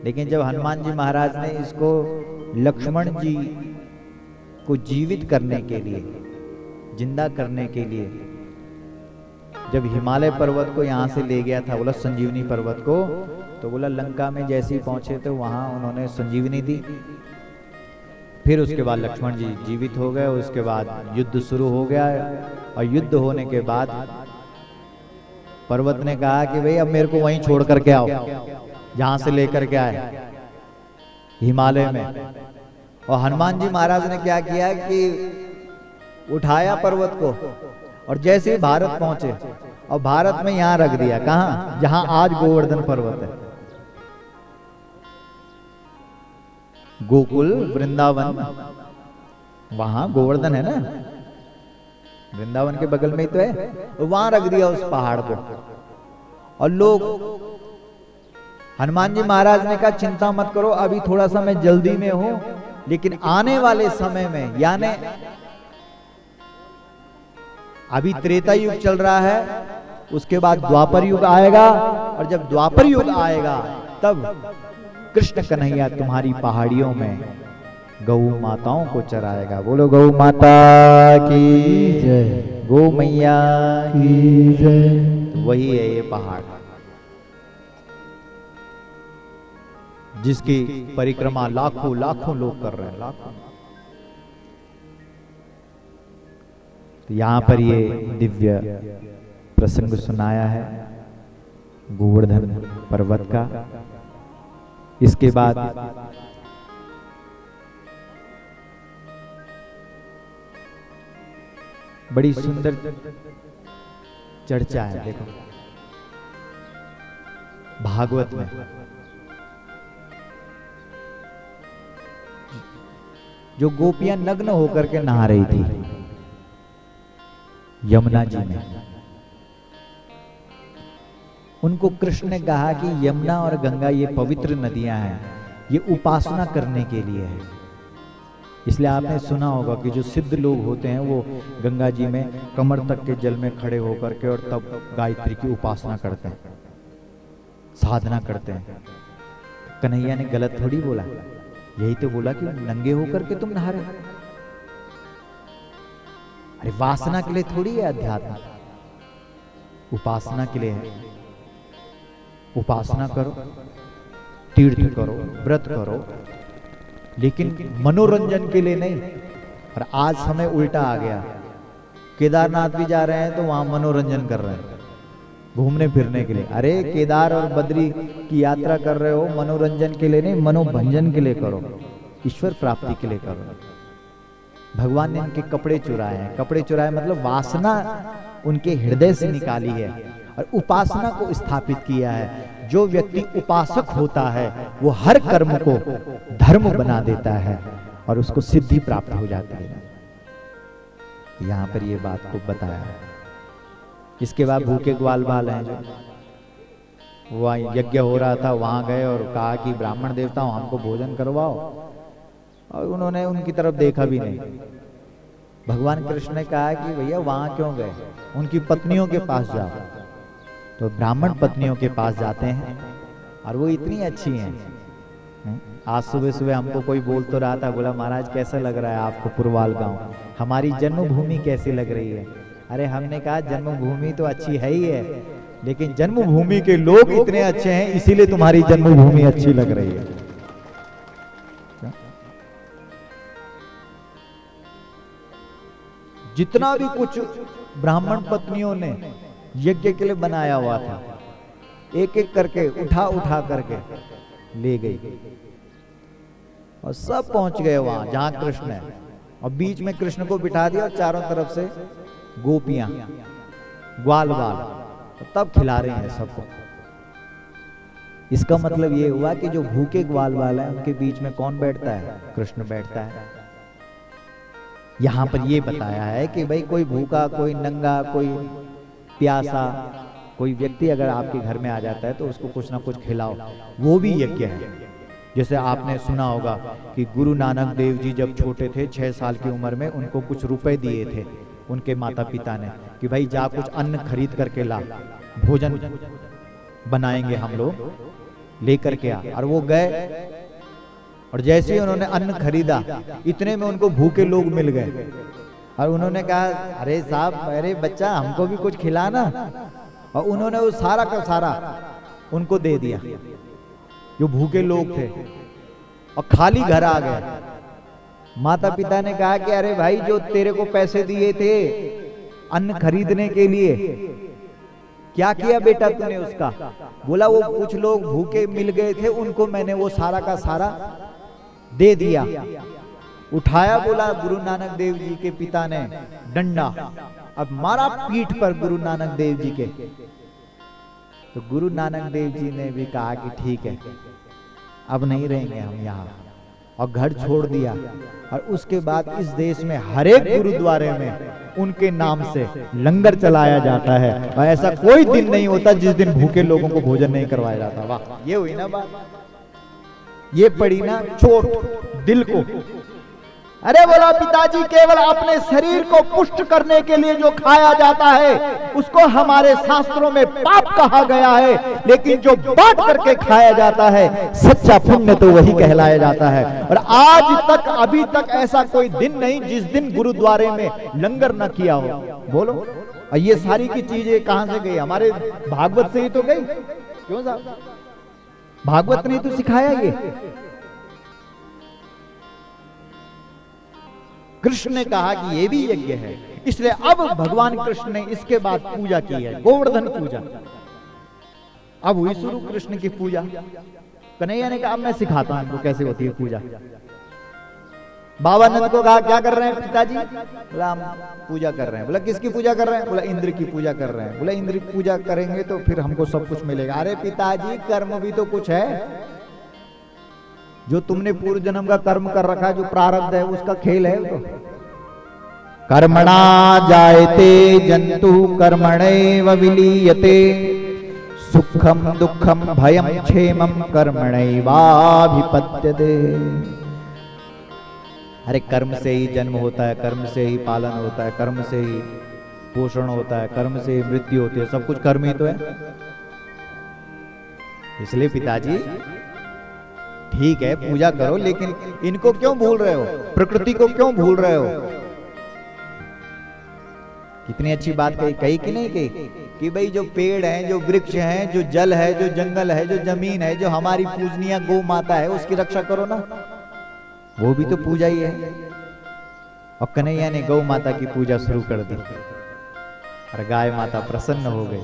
लेकिन जब हनुमान जी महाराज ने इसको लक्ष्मण जी को जीवित करने के लिए, जिंदा करने के लिए, जब हिमालय पर्वत को यहाँ से ले गया था, बोला संजीवनी पर्वत को, तो बोला लंका में जैसे ही पहुंचे तो वहां उन्होंने संजीवनी दी। फिर उसके बाद लक्ष्मण जी जीवित हो गए। उसके बाद युद्ध शुरू हो गया और युद्ध होने के बाद पर्वत ने कहा कि भाई अब मेरे को वहीं छोड़ करके आओ जहां से लेकर के आए, हिमालय में। और हनुमान जी महाराज ने क्या किया कि उठाया पर्वत को और जैसे ही भारत पहुंचे और भारत में यहां रख दिया। कहां? जहां आज गोवर्धन पर्वत है। गोकुल वृंदावन, वहां गोवर्धन है ना, वृंदावन के बगल में ही तो है। तो वहां रख दिया उस पहाड़ को। और लोग, हनुमान जी महाराज ने कहा चिंता मत करो, अभी थोड़ा सा मैं जल्दी में हूं, लेकिन आने वाले समय में, यानी अभी त्रेता युग चल रहा है, उसके बाद द्वापर युग आएगा, और जब द्वापर युग आएगा तब कृष्ण कन्हैया तुम्हारी पहाड़ियों में गौ माताओं को चराएगा। बोलो गौ माता की जय, गौ मैया की जय। वही है ये पहाड़ जिसकी परिक्रमा लाखों लाखों लोग कर रहे हैं, लाखों। तो यहां पर ये दिव्य प्रसंग सुनाया है गोवर्धन पर्वत का। इसके बाद बड़ी सुंदर चर्चा है, देखो भागवत में। जो गोपियां नग्न होकर के नहा रही थी यमुना जी में, उनको कृष्ण ने कहा कि यमुना और गंगा ये पवित्र नदियां हैं, ये उपासना करने के लिए है। इसलिए आपने सुना होगा कि जो सिद्ध लोग होते हैं वो गंगा जी में कमर तक के जल में खड़े होकर के और तब गायत्री की उपासना करते हैं, साधना करते हैं। कन्हैया ने गलत थोड़ी बोला, यही तो बोला कि नंगे होकर के तुम नहा रहे। अरे वासना के लिए थोड़ी है अध्यात्म, उपासना के लिए है। उपासना करो, तीर्थ करो, व्रत करो, लेकिन मनोरंजन के लिए नहीं। और आज समय उल्टा आ गया, केदारनाथ भी जा रहे हैं तो वहां मनोरंजन कर रहे हैं, घूमने फिरने के लिए। अरे केदार और बद्री की यात्रा कर रहे हो मनोरंजन के लिए नहीं, मनोभंजन के लिए करो, ईश्वर प्राप्ति के लिए करो। भगवान ने इनके कपड़े चुराए हैं। कपड़े चुराए मतलब वासना उनके हृदय से निकाली है और उपासना को स्थापित किया है। जो व्यक्ति उपासक होता है वो हर कर्म को धर्म बना देता है और उसको सिद्धि प्राप्त हो जाती है। यहां पर ये बात को बताया है। इसके बाद भूखे ग्वाल बाल हैं जो, वह यज्ञ हो रहा था, वहां गए और कहा कि ब्राह्मण देवताओं हमको भोजन करवाओ, और उन्होंने उनकी तरफ देखा भी नहीं। भगवान कृष्ण ने कहा कि भैया वहां क्यों गए, उनकी पत्नियों के पास जाओ। तो ब्राह्मण पत्नियों के पास जाते हैं और वो इतनी अच्छी हैं। आज सुबह सुबह हमको कोई बोल तो रहा था, बोला महाराज कैसा लग रहा है आपको पुरवाल गांव, हमारी जन्मभूमि कैसी लग रही है। अरे हमने कहा जन्मभूमि तो अच्छी है ही है, लेकिन जन्मभूमि के लोग इतने अच्छे हैं इसीलिए तुम्हारी जन्मभूमि अच्छी लग रही है। जितना भी कुछ ब्राह्मण पत्नियों ने यज्ञ के लिए बनाया हुआ था, एक एक करके उठा उठा करके ले गई और सब पहुंच गए वहां जहां कृष्ण है, और बीच में कृष्ण को बिठा दिया और चारों तरफ से गोपियां ग्वाल बाल, तब खिला रहे हैं सबको। इसका मतलब ये हुआ कि जो भूखे ग्वाल बाल हैं उनके बीच में कौन बैठता है, कृष्ण बैठता है। यहां पर ये बताया है कि भाई कोई भूखा, कोई नंगा, कोई प्यासा कोई व्यक्ति अगर आपके घर में आ जाता है तो उसको कुछ ना कुछ खिलाओ, वो भी यज्ञ है। जैसे आपने सुना होगा कि गुरु नानक देव जी जब छोटे थे, 6 साल की उम्र में, उनको कुछ रुपए दिए थे उनके माता पिता ने कि भाई जा कुछ अन्न खरीद करके ला, भोजन बनाएंगे हम लोग, लेकर के आ। और वो गए और जैसे ही उन्होंने अन्न खरीदा, इतने में उनको भूखे लोग मिल गए और उन्होंने कहा अरे साहब, अरे बच्चा हमको भी कुछ खिलाना, और उन्होंने वो सारा का सारा उनको दे दिया जो भूखे लोग थे, और खाली घर आ गए। माता पिता ने कहा कि अरे भाई जो तेरे को पैसे दिए थे अन्न खरीदने के लिए, क्या किया बेटा तूने उसका? बोला वो कुछ लोग भूखे मिल गए थे, उनको मैंने वो सारा का सारा दे दिया। उठाया, बोला गुरु नानक देव जी के पिता ने डंडा, अब मारा पीठ पर गुरु नानक देव जी के। तो गुरु नानक देव जी ने भी कहा कि ठीक है, अब नहीं रहेंगे हम यहाँ, और घर छोड़ दिया। और उसके बाद इस देश में हर एक गुरुद्वारे में उनके नाम से लंगर चलाया जाता है, और ऐसा कोई दिन नहीं होता जिस दिन भूखे लोगों को भोजन नहीं करवाया जाता। वाह, ये हुई ना बात, ये पड़ी ना चोट दिल को। अरे बोला पिताजी, केवल अपने शरीर को पुष्ट करने के लिए जो खाया जाता है उसको हमारे शास्त्रों में पाप कहा गया है, लेकिन जो बांट करके खाया जाता है सच्चा पुण्य तो वही कहलाया जाता है। और आज तक, अभी तक ऐसा कोई दिन नहीं जिस दिन गुरुद्वारे में लंगर न किया हो। बोलो, और ये सारी की चीजें कहां से गई? हमारे भागवत से ही तो गई। क्यों साहब, भागवत ने तो सिखाया ये। कृष्ण ने कहा कि ये भी यज्ञ है, इसलिए अब भगवान कृष्ण ने इसके बाद पूजा की है, गोवर्धन पूजा। अब हुई शुरू कृष्ण की पूजा। कन्हैया ने कहा अब मैं सिखाता हूं इनको कैसे होती है पूजा। बाबा नंद को कहा क्या कर रहे हैं पिताजी? बोला हम पूजा कर रहे हैं। बोला किसकी पूजा कर रहे हैं? बोला इंद्र की पूजा कर रहे हैं। बोला इंद्र की पूजा करेंगे तो फिर हमको सब कुछ मिलेगा। अरे पिताजी, कर्म भी तो कुछ है, जो तुमने पूर्व जन्म का कर्म कर रखा है, जो प्रारब्ध है, उसका खेल है तो। कर्मणा जायते जंतु कर्मणैव विलीयते, सुखम दुखम भयम क्षेमम कर्मणैवाभिपद्यते। अरे कर्म से ही जन्म होता है, कर्म से ही पालन होता है, कर्म से ही पोषण होता है, कर्म से ही मृत्यु होती है, सब कुछ कर्म ही तो है। इसलिए पिताजी ठीक है पूजा करो, लेकिन इनको क्यों भूल रहे हो? प्रकृति को क्यों भूल रहे हो? कितनी अच्छी बात कही कि नहीं कही कि भाई जो पेड़ हैं, जो वृक्ष हैं, जो जल है, जो जंगल है, जो जमीन है, जो हमारी पूजनीय गौ माता है, उसकी रक्षा करो ना। वो भी तो पूजा ही है। और कन्हैया ने गौ माता की पूजा शुरू कर दी और गाय माता प्रसन्न हो गई।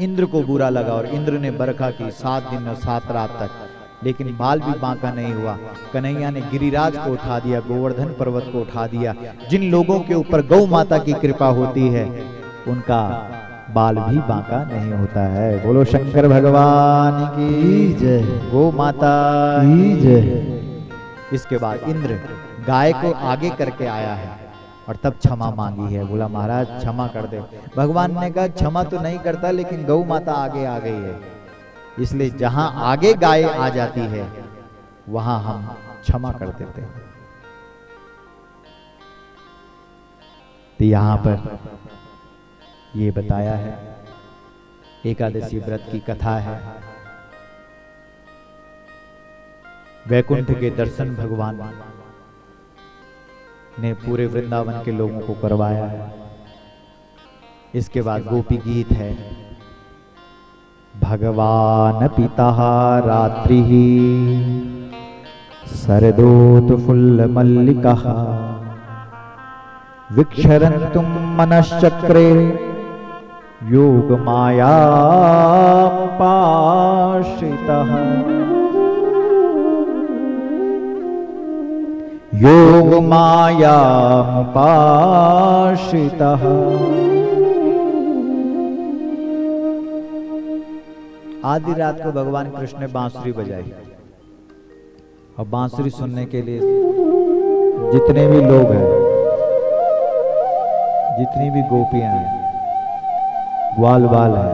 इंद्र को बुरा लगा और इंद्र ने बरखा की 7 दिन और 7 रात तक, लेकिन बाल भी बांका नहीं हुआ। कन्हैया ने गिरिराज को उठा दिया, गोवर्धन पर्वत को उठा दिया। जिन लोगों के ऊपर गौ माता की कृपा होती है उनका बाल भी बांका नहीं होता है। बोलो शंकर भगवान की जय, गौ माता की जय। इसके बाद इंद्र गाय को आगे करके आया है और तब क्षमा मांगी है। बोला महाराज क्षमा कर दे। भगवान ने कहा क्षमा तो नहीं करता, लेकिन गौ माता आगे आ गई है, इसलिए जहां आगे गाय आ जाती है वहां हम क्षमा कर देते हैं। तो यहां पर ये बताया है, एकादशी व्रत की कथा है। वैकुंठ के दर्शन भगवान ने पूरे वृंदावन के लोगों को करवाया है। इसके बाद गोपी गीत है। भगवान पिता रात्रि शरदोत फुल्ल मल्लिका विक्षरन्तुम मनश्चक्रे योग माया पाश्रितः योग माया पाश्रितः। आधी रात को भगवान कृष्ण ने बांसुरी बजाई और बांसुरी सुनने के लिए जितने भी लोग हैं, जितनी भी गोपियां हैं, ग्वाल बाल है,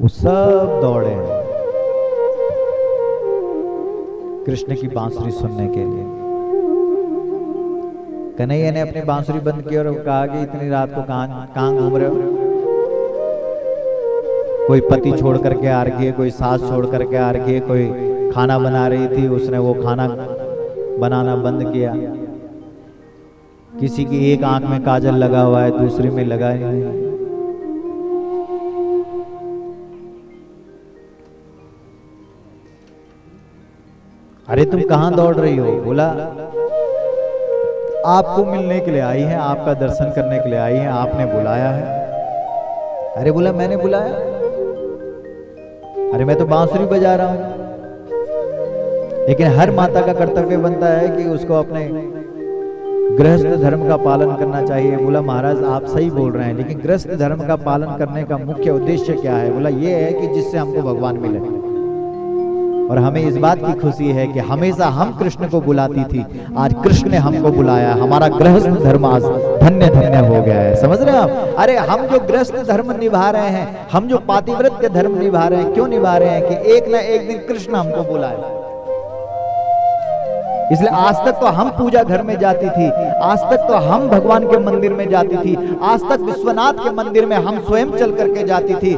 वो सब दौड़े हैं कृष्ण की बांसुरी सुनने के लिए। कन्हैया ने अपनी बांसुरी बंद की और कहा कि इतनी रात को कहां घूम रहे हो? कोई पति छोड़ करके आ रही है, कोई सास छोड़ करके आ रही है, कोई खाना बना रही थी, उसने वो खाना बनाना बंद किया। किसी की एक आंख में काजल लगा हुआ है, दूसरी में लगा ही नहीं। अरे तुम कहां दौड़ रही हो? बोला आपको मिलने के लिए आई है, आपका दर्शन करने के लिए आई है, आपने बुलाया है। अरे बोला मैंने बुलाया? अरे मैं तो बांसुरी बजा रहा हूं। लेकिन हर माता का कर्तव्य बनता है कि उसको अपने गृहस्थ धर्म का पालन करना चाहिए। बोला महाराज आप सही बोल रहे हैं, लेकिन गृहस्थ धर्म का पालन करने का मुख्य उद्देश्य क्या है? बोला ये है कि जिससे हमको भगवान मिले। और हमें इस बात की खुशी है कि हमेशा हम कृष्ण को बुलाती थी, आज कृष्ण ने हमको बुलाया। हमारा गृहस्थ धर्म आज धन्य धन्य हो गया है। समझ रहे हैं आप? अरे हम जो गृहस्थ धर्म निभा रहे हैं, हम जो पातिव्रत्य धर्म निभा रहे हैं, क्यों निभा रहे हैं? कि एक ना एक दिन कृष्ण हमको बुलाए। इसलिए आज तक तो हम पूजा घर में जाती थी, आज तक तो हम भगवान के मंदिर में जाती थी, आज तक विश्वनाथ के मंदिर में हम स्वयं चल करके जाती थी।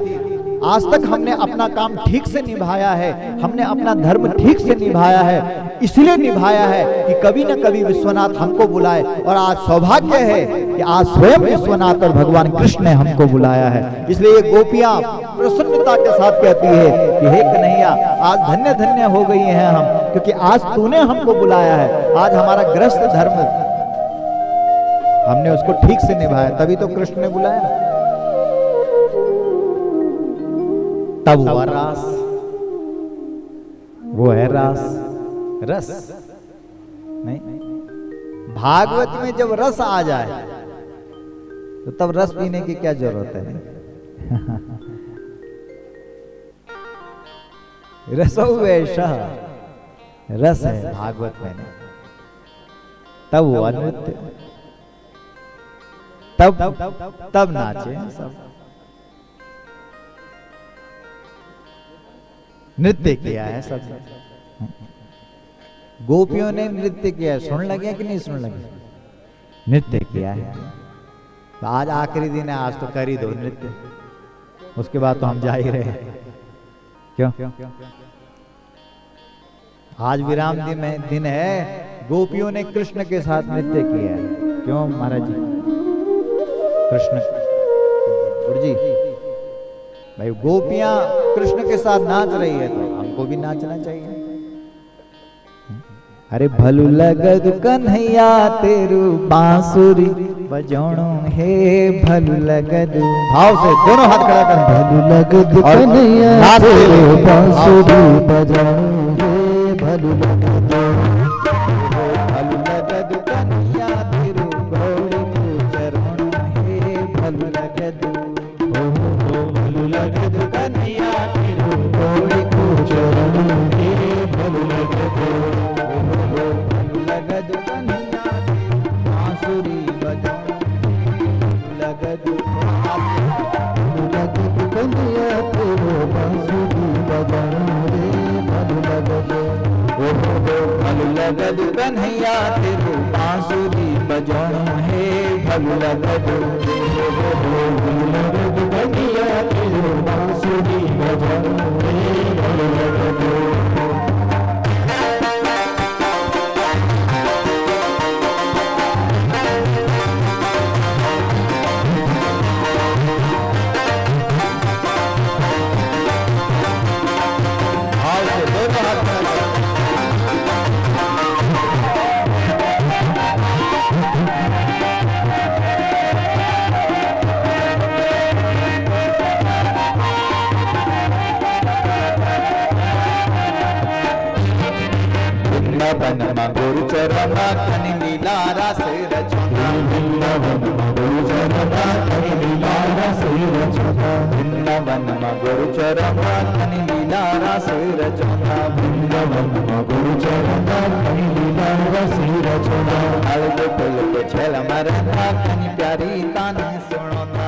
आज तक हमने अपना काम ठीक से निभाया है, हमने अपना धर्म ठीक से निभाया है। इसलिए निभाया है कि कभी न कभी विश्वनाथ हमको बुलाए। और आज सौभाग्य है कि आज स्वयं विश्वनाथ और भगवान कृष्ण ने हमको बुलाया है। इसलिए ये गोपियां प्रसन्नता के साथ कहती है कि हे कन्हैया आज धन्य धन्य हो गई हैं हम, क्योंकि आज तूने हमको बुलाया है। आज हमारा गृहस्थ धर्म हमने उसको ठीक से निभाया, तभी तो कृष्ण ने बुलाया। तब हुआ रास, वो है रास, रस नहीं। भागवत में जब रस आ जाए तो तब रस पीने की क्या जरूरत है? रसो वैसा रस है भागवत में। तब हुआ नृत्य, तब नाचे सब, नृत्य किया है सब। गोपियों ने नृत्य किया है। सुन लगे कि नहीं सुन लगे? नृत्य किया है। तो आज आखिरी दिन है, आज तो कर ही दो नृत्य, उसके बाद तो हम जा ही रहे हैं। क्यों? आज विराम दिन है, गोपियों ने कृष्ण के साथ नृत्य किया है। क्यों महाराज जी? कृष्ण जी भाई, गोपियां कृष्ण के साथ नाच रही है तो हमको भी नाचना चाहिए। अरे भलू लगद कन्हैया तेरू बांसुरी बजाणो हे भलु लगद। भाव से दोनों हाथ खड़ा कर। भलु लगद कन्हैया तेरो बांसुरी बजाऊं हे भलु लगद। भलु लगद कन्हैया तेरो गौरी को चरण हे भलु लगद। भलु लगद कन्हैया तेरो गौरी को चरण हे भलु लगद। भलु लगद कन्हैया तेरो बांसुरी बजाऊं लगद। भलु लगद कन्हैया तेरो बांसुरी बजाऊं हे भलु लगद। भलु लगद कन्हैया तेरो बांसुरी बजाणो हे भलु लगद। भलु लगद कन्हैया तेरो बांसुरी बजाऊं हे भलु लगद। भाव से दोनों हाथ खड़ा कर। वृंदावन में गुरु चरण कनि लीला रस रचना। वृंदावन में गुरु चरण कनि लीला रस रचना। वृंदावन में गुरु चरण कनि लीला रस रचना। वृंदावन में गुरु चरण कनि लीला रस रचना। अलग पुल के छल मरना कनि प्यारी ताने सुनो ना।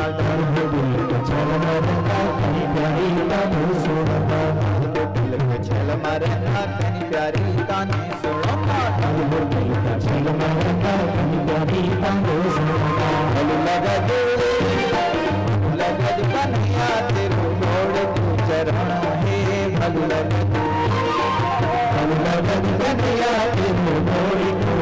छल मरना कनि प्यारी ताने सुनो। पुल के छल मरना कनि प्यारी ताने सुनो ना। छल मरना कनि प्यारी ताने सुनो। भलु लगद लगद कन्हैया तेरो गौरी को चरण हे भलु लगद। भलु लगद कन्हैया तेरो गौरी को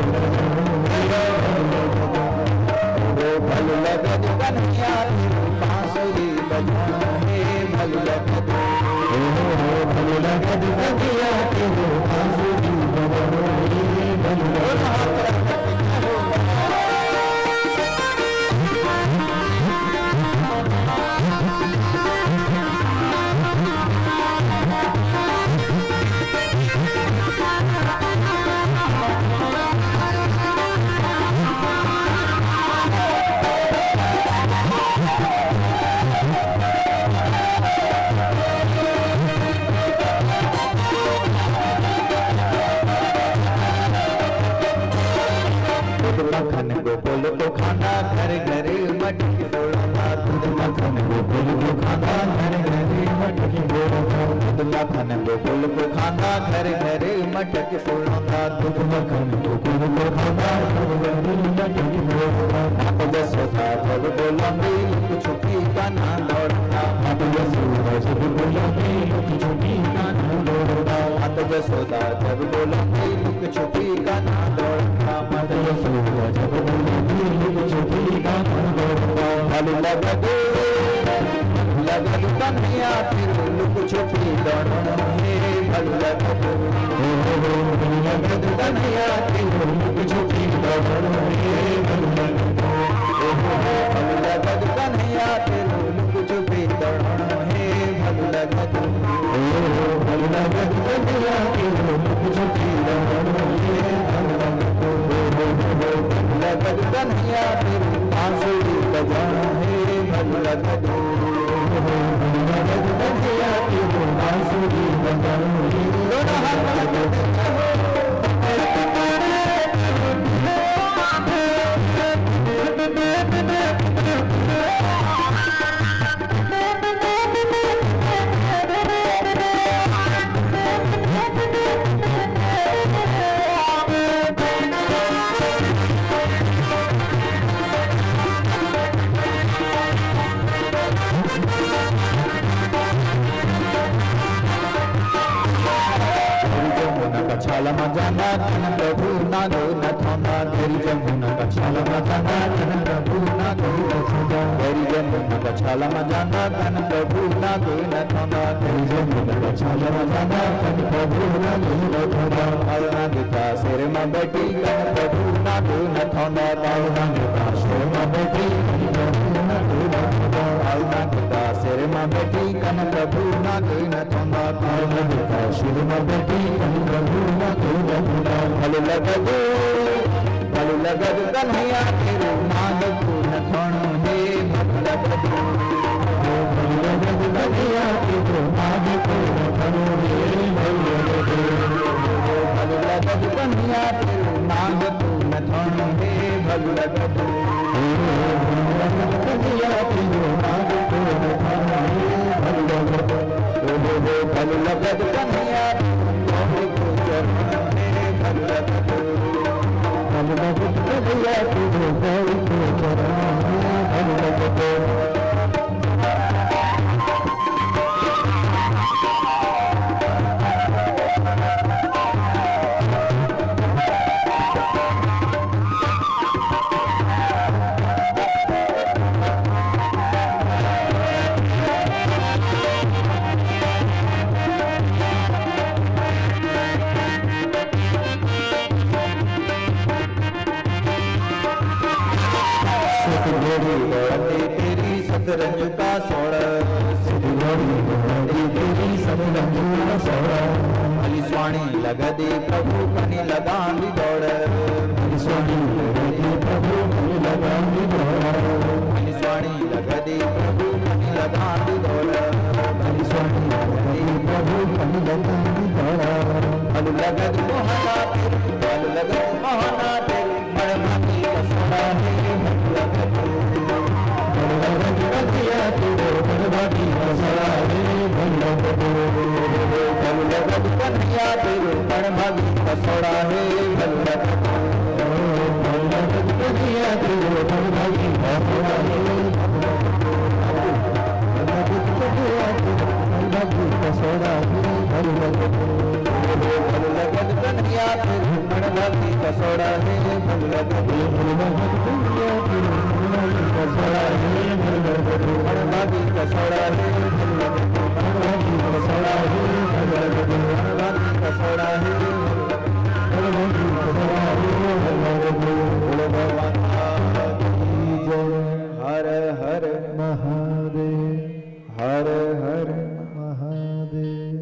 भलु लगद कन्हैया तेरो बांसुरी बजाणो हे भलु लगद। भलु लगद कन्हैया तेरो बांसुरी बजाऊं हे भलु लगद। मक्खन गोकुल को खाना घर घर मटकी फोड़ना। दूध मक्खन गोकुल को खाना घर घर मटकी फोड़ना। दूध मक्खन गोकुल को खाना घर घर मटकी फोड़ना। दूध मक्खन गोकुल को खाना घर घर मटकी फोड़ना। आप जसोदा जब बोलोगे लुक छुपी का ना दौड़ना। आप जसोदा जब बोलोगे लुक छुपी का ना दौड़ना। आप जसोदा जब बोलोगे लुक छुपी का ना दौड़ना। मत यशोदा जब बोलोगे लुक छुपी का ना दौड़ना। भलु लगद लगद कन्हैया तेरो लुक छुपी दौड़ना हे भलु लगद। भलु लगद कन्हैया तेरो लुक छुपी दौड़ना हे भलु लगद। भलु लगद कन्हैया तेरो लुक छुपी दौड़ना हे भलु लगद। भलु लगद कन्हैया तेरो लुक छुपी दौड़ना हे भलु लगद। भलु लगद कन्हैया तेरो बांसुरी बजाना हे भलु लगद। भलु लगद कन्हैया तेरो बांसुरी बजाना हे दोनों हाथ छाल मजाना धन प्रभु नागो न थोना। तेरी जमुना का छाल मजाना धन प्रभु नागो न थोना। तेरी जमुना का छाल मजाना धन प्रभु नागो न थोना। तेरी जमुना का छाल मजाना धन प्रभु नागो न थोना। अलना गीता सिर में बैठी गण प्रभु नागो न थोना। अलना गीता सिर में बैठी सिर में बैठी कन प्रभु ना कोई न थोंदा शिव में बैठी प्रभु न भल लगद कन्हैया तेरो नाग को न थोणो हे भल लगद कन्हैया तेरो नाग को न थोणो हे भल लगद कन्हैया तेरो नाग को न थोणो हे भल लगद कन्हैया तेरो नाग को न थोणो हे भल लगद कन्हैया तेरो को चरण हे भल लगद कन्हैया तेरो नाग को चरण हे भल लगद तेरी सतरंज का सोड़ तेरी सतरंज का सोड़ अली स्वाणी लगदे प्रभु कनि लगान दी दौड़ स्वामी लगदे प्रभु कनि लगान दी दौड़ अली स्वाणी लगदे प्रभु कनि लगान दी दौड़ स्वामी लगदे प्रभु कनि लगान दी दौड़ भल लगद मोहना तेरे भल लगद मोहना तेरे मणमानी कसोड़ा है भल लगद कन्हैया तेरो मनभागी कसोड़ा हे भल लगद भल लगद कन्हैया तेरो मणभागी कसोड़ा है भल लगद कन्हैया तेरो मनभागी कसोड़ा हे कसोड़ा हे भल लगद कन्हैया तेरो मणभागी कसोड़ा है भल लगद कसोड़ा हे भल लगद मणभागी कसोड़ा है भल लगद कसोड़ा हे भल लगद मणभागी कसोड़ा है बोलो भगवान हर हर महादेव हर हर महादेव।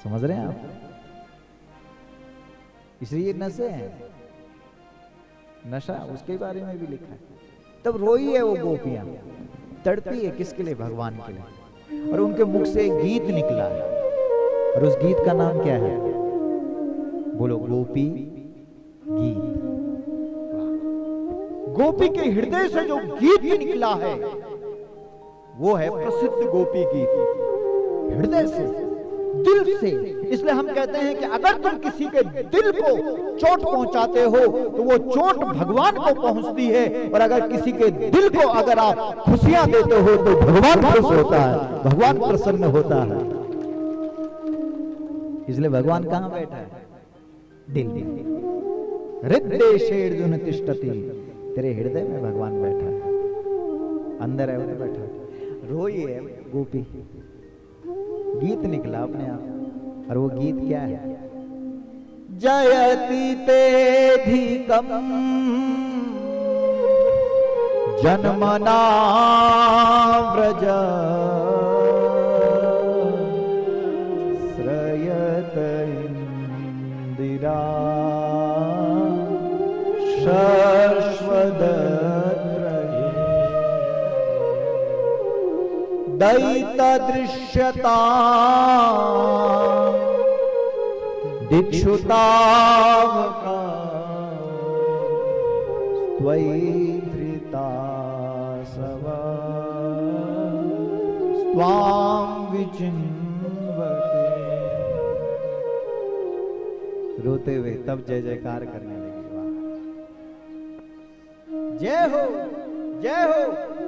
समझ रहे हैं आप? इसलिए नशे हैं, नशा उसके बारे में भी लिखा है। तब रोई है वो गोपियां, तड़पी है किसके लिए? भगवान के लिए। और उनके मुख से एक गीत निकला है, और उस गीत का नाम क्या है? बोलो, गोपी गीत। गोपी के हृदय से जो गीत निकला है वो है प्रसिद्ध गोपी गीत, हृदय से, दिल से। इसलिए हम कहते हैं कि अगर तुम किसी के दिल को चोट पहुंचाते हो तो वो चोट भगवान को पहुंचती है, और अगर किसी के दिल को अगर आप खुशियां देते हो तो भगवान खुश होता है, भगवान प्रसन्न होता है। इसलिए भगवान कहां बैठा है? दिल में। हृदयेषु तिष्ठति, तेरे हृदय में भगवान बैठा है, अंदर है, उधर बैठा है। रोई है गोपी, गीत निकला अपने आप। और वो गीत क्या है? जयति तेधिकम जन्मना व्रज श्रयत इंदिरा शश्वदत्रये दैत दृश्यता दिक्षुतावका त्वयि धृता सवा स्वां विचिन्वते। रोते हुए तब जय जयकार करने लगे। जय हो, जय हो,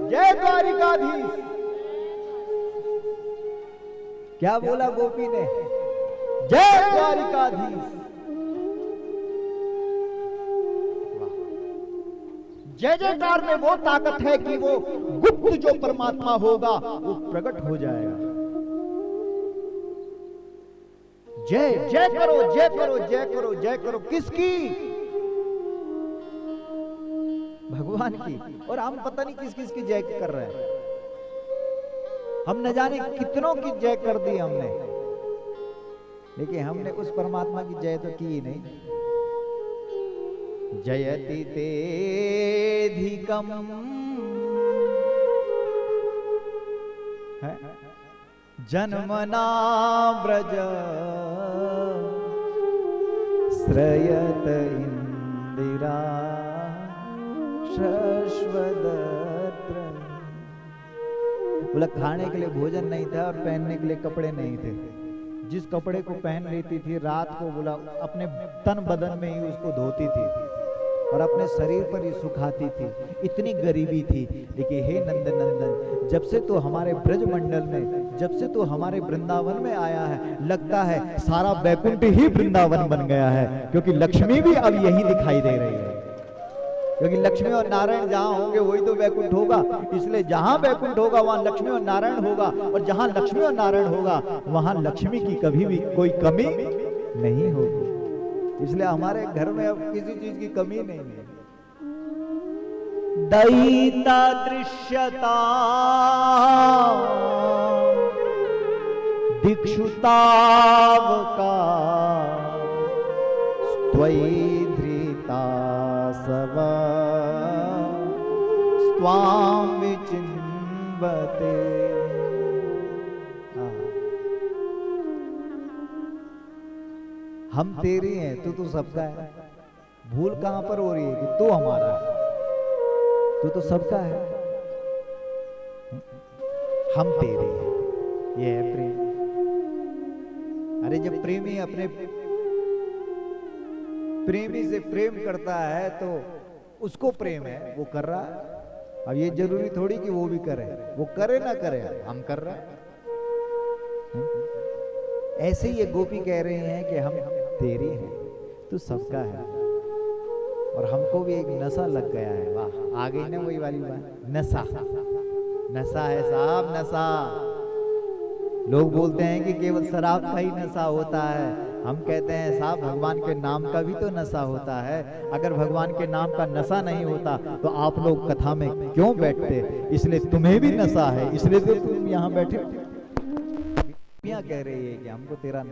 जय द्वारिकाधीश। क्या बोला गोपी ने? जय द्वारिकाधीश। जय जयकार में वो ताकत है कि वो गुप्त जो परमात्मा होगा वो प्रकट हो जाएगा। जय जय करो, जय करो, जय करो, जय करो। किसकी? भगवान की, और हम पता नहीं किस किस की जय कर रहे हैं। हम न जाने कितनों की जय कर दी हमने, लेकिन हमने उस परमात्मा की जय तो की ही नहीं। जयति तेधिकम जन्मना व्रज श्रयत इंदिरा शश्वदत्र। बोला खाने के लिए भोजन नहीं था और पहनने के लिए कपड़े नहीं थे। जिस कपड़े को पहन लेती थी रात को बोला अपने तन बदन में ही उसको धोती थी और अपने शरीर पर ही सुखाती थी। इतनी गरीबी थी। लेकिन हे नंद नंदन, जब से तो हमारे ब्रज मंडल में, जब से तो हमारे वृंदावन में आया है, लगता है सारा वैकुंठ ही वृंदावन बन गया है। क्योंकि लक्ष्मी भी अब यही दिखाई दे रही है। क्योंकि लक्ष्मी और नारायण जहां होंगे वही तो वैकुंठ होगा। इसलिए जहां वैकुंठ होगा वहां लक्ष्मी और नारायण होगा, और जहां लक्ष्मी और नारायण होगा वहां लक्ष्मी की कभी भी कोई कमी नहीं होगी। इसलिए हमारे घर में अब किसी चीज की कमी नहीं है। दयिता दृश्यता दिक्षुतावका त्वयि धृता सव स्वाम विचिन्वते। हम तेरे हैं, तू तो सबका है। भूल कहां पर हो रही है कि तू हमारा है, तू तो सबका है। हम तेरे हैं, ये है प्रेम। अरे जब प्रेमी अपने प्रेमी से प्रेम करता है तो उसको प्रेम है, वो कर रहा है। अब ये जरूरी थोड़ी कि वो भी करे, वो करे ना करे, हम कर रहे हैं। ऐसे ही ये गोपी कह रहे हैं कि हम तेरे हैं, तू सबका है। और हमको भी एक नशा लग गया है। वाह, आ गई ना वही वाली बात, नशा। नशा है साहब, नशा। लोग बोलते हैं कि केवल शराब का ही नशा होता है। हम कहते हैं साहब भगवान के नाम का भी तो नशा होता है। अगर भगवान के नाम का नशा नहीं होता तो आप लोग कथा में क्यों बैठते? इसलिए तुम्हें भी नशा है, इसलिए तो तुम यहाँ बैठे। कह रही है कि हमको तेरा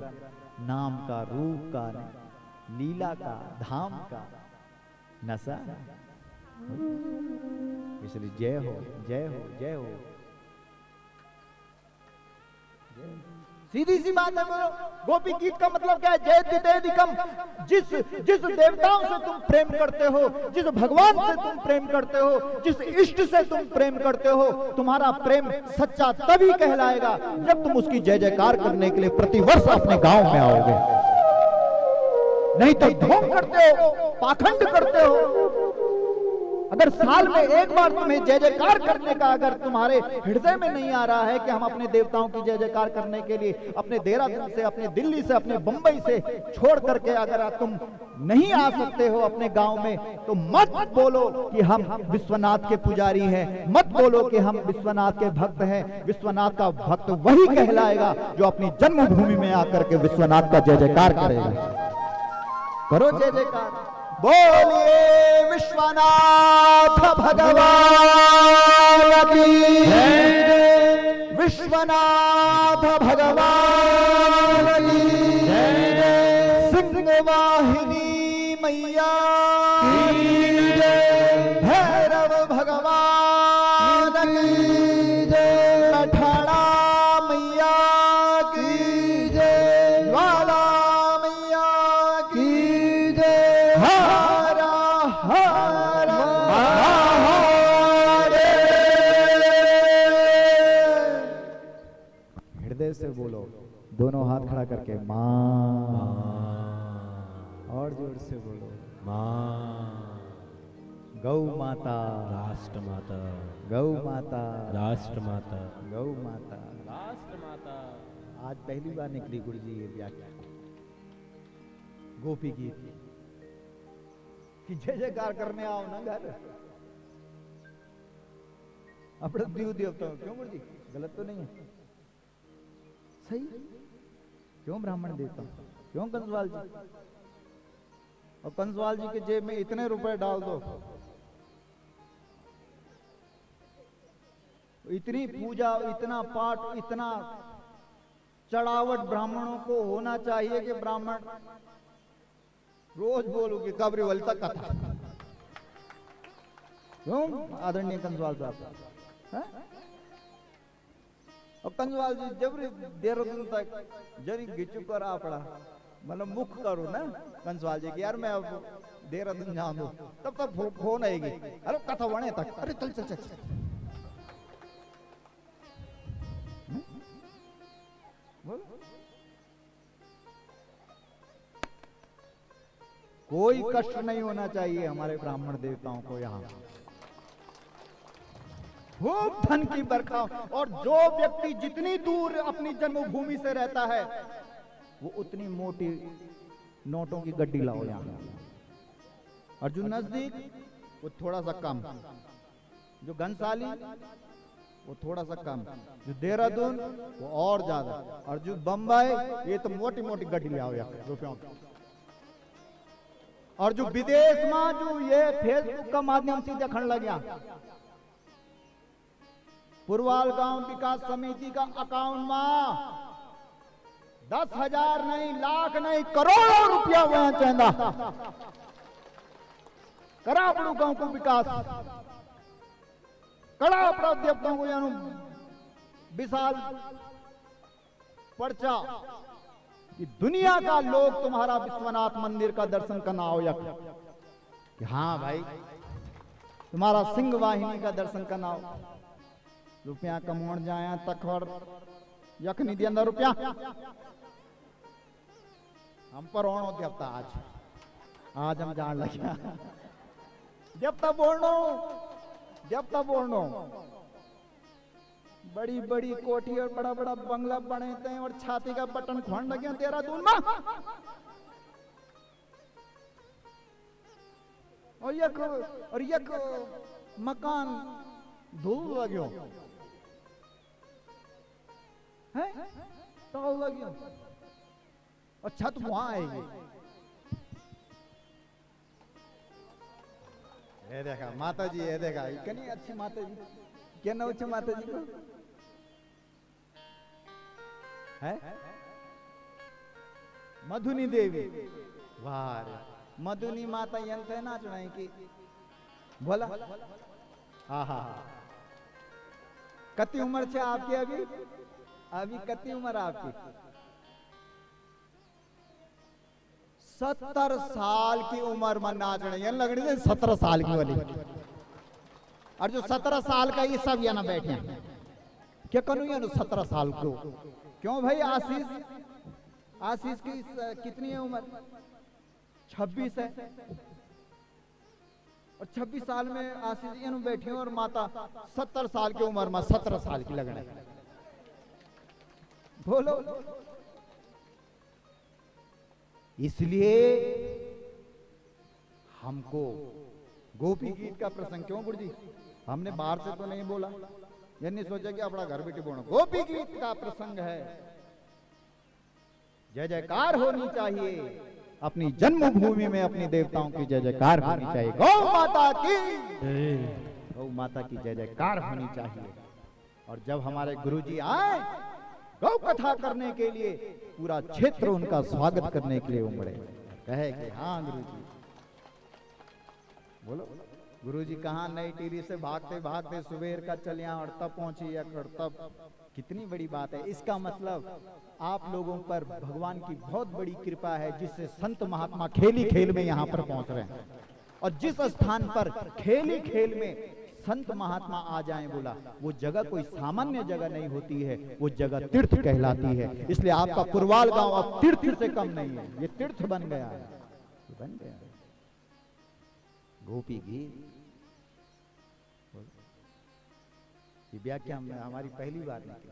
नाम का, रूप का, लीला का, धाम का नशा है। इसलिए जय हो, जय हो, जय हो। सीधी सी बात है। बोलो गोपी गीत का मतलब क्या है? जयति तेधिकम, जिस देवताओं से तुम प्रेम करते हो, जिस भगवान से तुम प्रेम करते हो, जिस इष्ट से तुम प्रेम करते हो, तुम्हारा प्रेम सच्चा तभी कहलाएगा जब तुम उसकी जय जयकार करने के लिए प्रतिवर्ष अपने गांव में आओगे। नहीं तो ढोंग करते हो, पाखंड करते हो। अगर साल में एक बार तुम्हें जय जयकार करने का अगर तुम्हारे हृदय में नहीं आ रहा है कि हम अपने देवताओं की जय जयकार करने के लिए अपने देहरादून से, अपने दिल्ली से, अपने बंबई से छोड़ करके अगर तुम नहीं आ सकते हो अपने गांव में, तो मत बोलो कि हम विश्वनाथ के पुजारी हैं, मत बोलो कि हम विश्वनाथ के भक्त हैं। विश्वनाथ का भक्त वही कहलाएगा जो अपनी जन्मभूमि में आकर के विश्वनाथ का जय जयकार करेगा। करो जय जयकार, बोलिए विश्वनाथ भगवान की जय, विश्वनाथ भगवान की जय, सिंह वाहिनी मैया की जय, भैरव भगवान की जय, अठाड़ा मैया की जय, ज्वाला मैया की जय, हरा हरा हृदय से बोलो, दोनों हाथ खड़ा करके मां, और जोर से बोलो मां। गौ माता, राष्ट्र माता, गौ माता, राष्ट्र माता, गौ माता, राष्ट्र माता। आज पहली बार निकली गुरु जी ये व्याख्या गोपी गीत कि जय जयकार करने आओ ना घर। अपने दीव देवता क्यों गुरु जी, गलत तो नहीं है? सही। क्यों ब्राह्मण देवता, क्यों कंसवाल जी? और कंसवाल जी के जेब में इतने रुपए डाल दो इतनी पूजा, इतना पाठ, इतना चढ़ावट ब्राह्मणों को होना चाहिए कि ब्राह्मण रोज बोलोगे कब्र वलता कथा। क्यों आदरणीय कंसवाल साहब? हैं? और कंसवाल जी जब देहरादून तक जरी गिचू कर आ पड़ा, मतलब मुख करो ना कंसवाल जी कि यार मैं अब देहरादून जाऊं दो, तब तक फोन आएगी, अरे कथा वने तक, अरे चल चल चल। कोई कष्ट नहीं होना चाहिए हमारे ब्राह्मण देवताओं को यहाँ। खूब धन की बरखा, और जो व्यक्ति जितनी दूर अपनी जन्मभूमि से रहता है वो उतनी मोटी नोटों की गड्डी लाओ यहाँ, और जो नजदीक वो थोड़ा सा कम, जो घनसाली वो थोड़ा सा कम, जो देहरादून वो और ज्यादा, और जो बम्बई ये तो मोटी मोटी गड्डी ले आओ यहाँ रुपयों की। और जो विदेश में जो ये फेसबुक का माध्यम से देखने लग गया, पुरवाल गांव विकास समिति का अकाउंट में 10,000 नहीं, लाख नहीं, करोड़ों रुपया वहां चंदा करा अपनों गांव को विकास, कड़ा अपराध देवताओं को यानी विशाल पर्चा कि दुनिया का लोग तुम्हारा विश्वनाथ मंदिर का दर्शन करना आओ यक, कि हाँ भाई तुम्हारा सिंह वाहिनी का दर्शन करना आओ। रुपया कमौन जाया तखवर यक नहीं दिया अंदर रुपया हम पर ओणो देवता आज हम जान लगे देवता बोलनो बड़ी बड़ी कोठी और बड़ा बड़ा बंगला बने थे और छाती का बटन खोन लगे देहरादून में, और यक मकान धूल लग्यो है तो लग्यो और छत वहां आएगी। ये देखा माता जी, ये देखा इतनी अच्छी माता जी, क्या नाम है माता जी को है? मधुनी देवी। वाह मधुनी माता यंत है ना चुनाई की बोला। हाँ हाँ कितनी उम्र से आपकी? अभी कितनी उम्र आपकी? 70 साल की उम्र में नाच रही है, लग रही है 17 साल की वाली। और जो 17 साल का ये सब यहाँ बैठे क्या करूँ ये 17 साल को? क्यों भाई आशीष की कितनी है उम्र? 26 है, और 26 साल में आशीष यहाँ बैठी और माता 70 साल की उम्र में 17 साल की लगने। बोलो इसलिए हमको गोपी गीत का प्रसंग, क्यों गुरु जी हमने बाहर से तो नहीं बोला, ये नहीं सोचा कि अपना घर बेटी बोलो, गोपी गीत का प्रसंग है। जय जयकार होनी चाहिए अपनी जन्मभूमि में, अपनी देवताओं की जय जयकार होनी चाहिए। गौ माता की, गौ माता की जय जयकार होनी चाहिए। और जब हमारे गुरुजी आए गौ कथा करने के लिए, पूरा क्षेत्र उनका स्वागत करने के लिए उमड़े, कहे कि हाँ गुरुजी। बोलो गुरुजी कहाँ नई टीरी से भागते भागते सुबेर का चलिया और तब पहुंची, तब कितनी बड़ी बात है। इसका मतलब आप लोगों पर भगवान की बहुत बड़ी कृपा है, जिससे संत महात्मा खेली खेल में यहाँ पर पहुंच रहे हैं। और जिस स्थान पर खेली खेल में संत महात्मा आ जाएं, बोला वो जगह कोई सामान्य जगह नहीं होती है, वो जगह तीर्थ कहलाती है। इसलिए आपका पुरवाल गांव अब तीर्थ से कम नहीं है, ये तीर्थ बन गया है, बन गया है। गोपी गीत ये व्याख्या हमारी पहली बार निकली।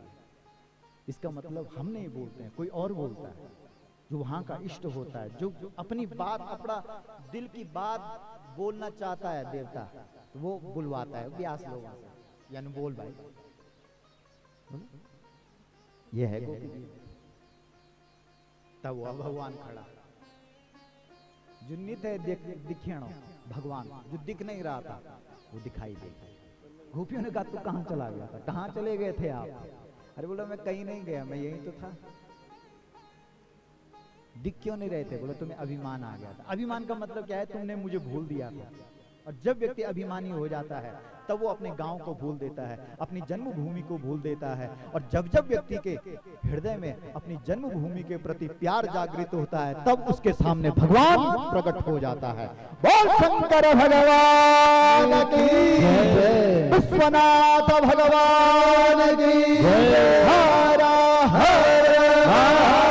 इसका मतलब हम नहीं बोलते हैं, कोई और बोलता है, जो वहां का इष्ट होता है, जो अपनी बात, अपना दिल की बात बोलना चाहता है देवता, तो वो बुलवाता है व्यास लोगों से, यानी बोल भाई। ये है गोपी गीत। तब वह भगवान खड़ा, जो नित है दिखियणो भगवान, जो दिख नहीं रहा था वो दिखाई दे। गोपियों ने कहा तू कहाँ चला गया था, कहाँ चले गए थे आप? अरे बोला मैं कहीं नहीं गया, मैं यहीं तो था। दिख क्यों नहीं रहे थे? बोला तुम्हें अभिमान आ गया था। अभिमान का मतलब क्या है? तुमने मुझे भूल दिया था। और जब व्यक्ति अभिमानी हो जाता है तब वो अपने गांव को भूल देता है, अपनी जन्मभूमि को भूल देता है। और जब जब व्यक्ति के हृदय में अपनी जन्मभूमि के प्रति प्यार जागृत होता है तब उसके सामने भगवान प्रकट हो जाता है। बोल शंकर भगवान की जय, विश्वनाथ भगवान की जय, हर हर महादेव।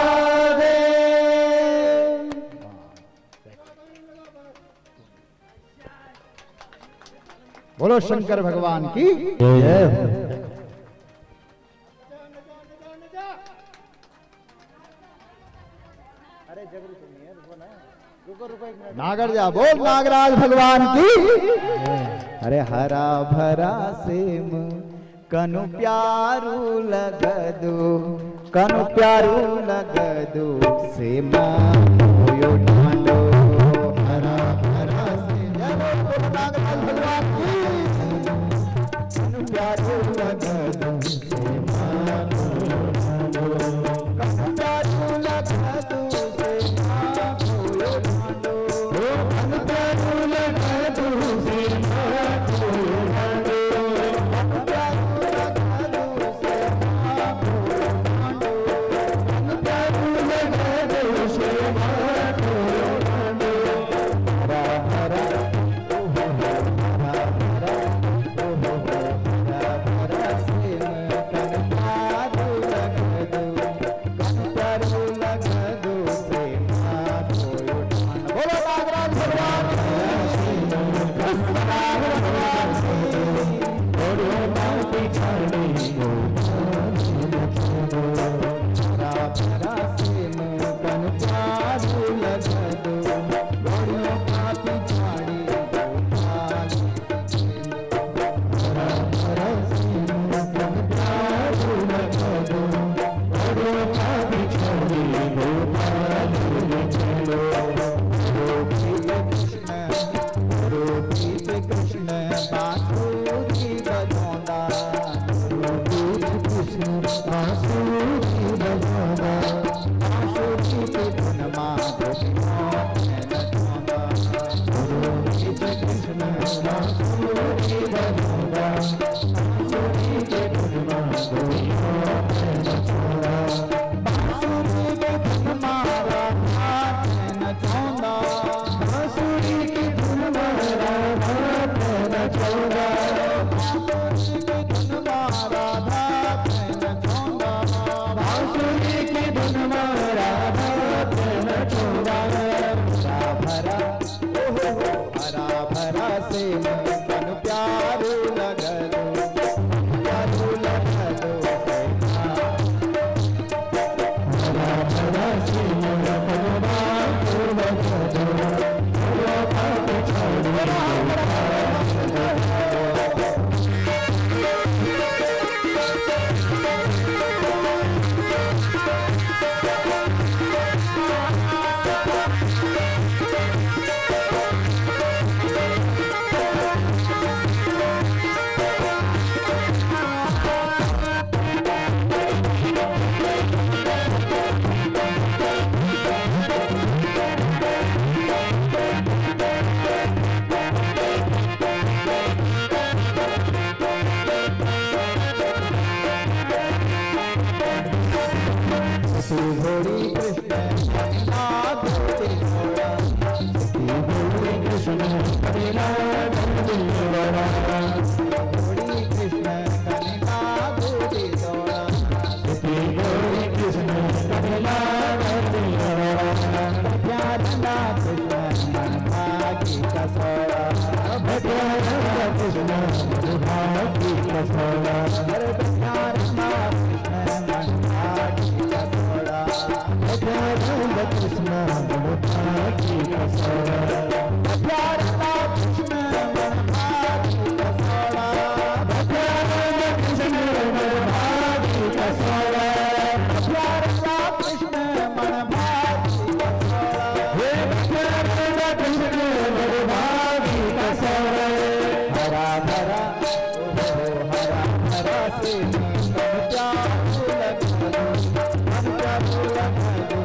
बोलो शंकर भगवान की जय। नागर जा, बोल नागराज भगवान की। अरे हरा भरा सेम कनु प्यारू लगदू, कनु प्यारू लगदू सेम होयो ढांडो। हरा भरा सेम, बोल नागराज भगवान की। कनु प्यारू लगदू सेम होयो ढांडो, कनु प्यारू लगदू सेम होयो ढांडो, कनु प्यारू लगदू सेम होयो ढांडो, कनु प्यारू लगदू सेम होयो ढांडो, कनु प्यारू लगदू सेम होयो ढांडो। हरा हरा हरा हरा हरा हरा सेम कनु प्यारू लगदू, कनु प्यारू लगदू सेम होयो ढांडो। बोलो नागराज भगवान की, विश्वनाथ भगवान की। हरा भरा सेम कनु प्यारू लगदू, गोरियों का पिछाड़ी गोपाल। हरा भरा सेम कनु प्यारू लगदू, गोरियों का पिछाड़ी गोपाल। रूपी कृष्ण बांसुरी बजाऊंगा, रूपी कृष्ण बांसुरी बजाऊंगा, बांसुरी की धुन माधुर्यों में नचाऊंगा। रूपी कृष्ण बांसुरी बजाऊंगा, बांसुरी की धुन माधुर्यों में नचाऊंगा, बांसुरी की धुन मारा हाथ में नचाऊंगा, बांसुरी की धुन मारा हाथ में नचाऊंगा, बांसुरी की धुन मारा हाथ में नचाऊंगा, बांसुरी की धुन मारा हाथ में नचाऊंगा। हरा भरा सेम कनु प्यारू लगदू, प्यारू लगदू हरा भरा सेम कनु प्यारू लगदू, गोरियों का पिछाड़ी घोड़ी कृष्ण नाथ तिलोड़ा, घोड़ी कृष्ण नाथ तिलोड़ा, घोड़ी कृष्ण नाथ तिलोड़ा, घोड़ी कृष्ण नाथ तिलोड़ा। प्यारा कृष्ण भागी का सोड़ा, प्यारा कृष्ण भागी का सोड़ा, प्यारा कृष्ण भागी का सोड़ा, प्यारा कृष्ण भागी का सोड़ा, प्यारा कृष्ण भागी का सोड़ा, प्यारा कृष्ण भागी का सोड़ा, प्यारा कृष्ण भागी का सोड़ा, प्यारा कृष्ण भागी का सोड़ा। हरा भरा से मन प्यार लगा दो, मन प्यार लगा दो,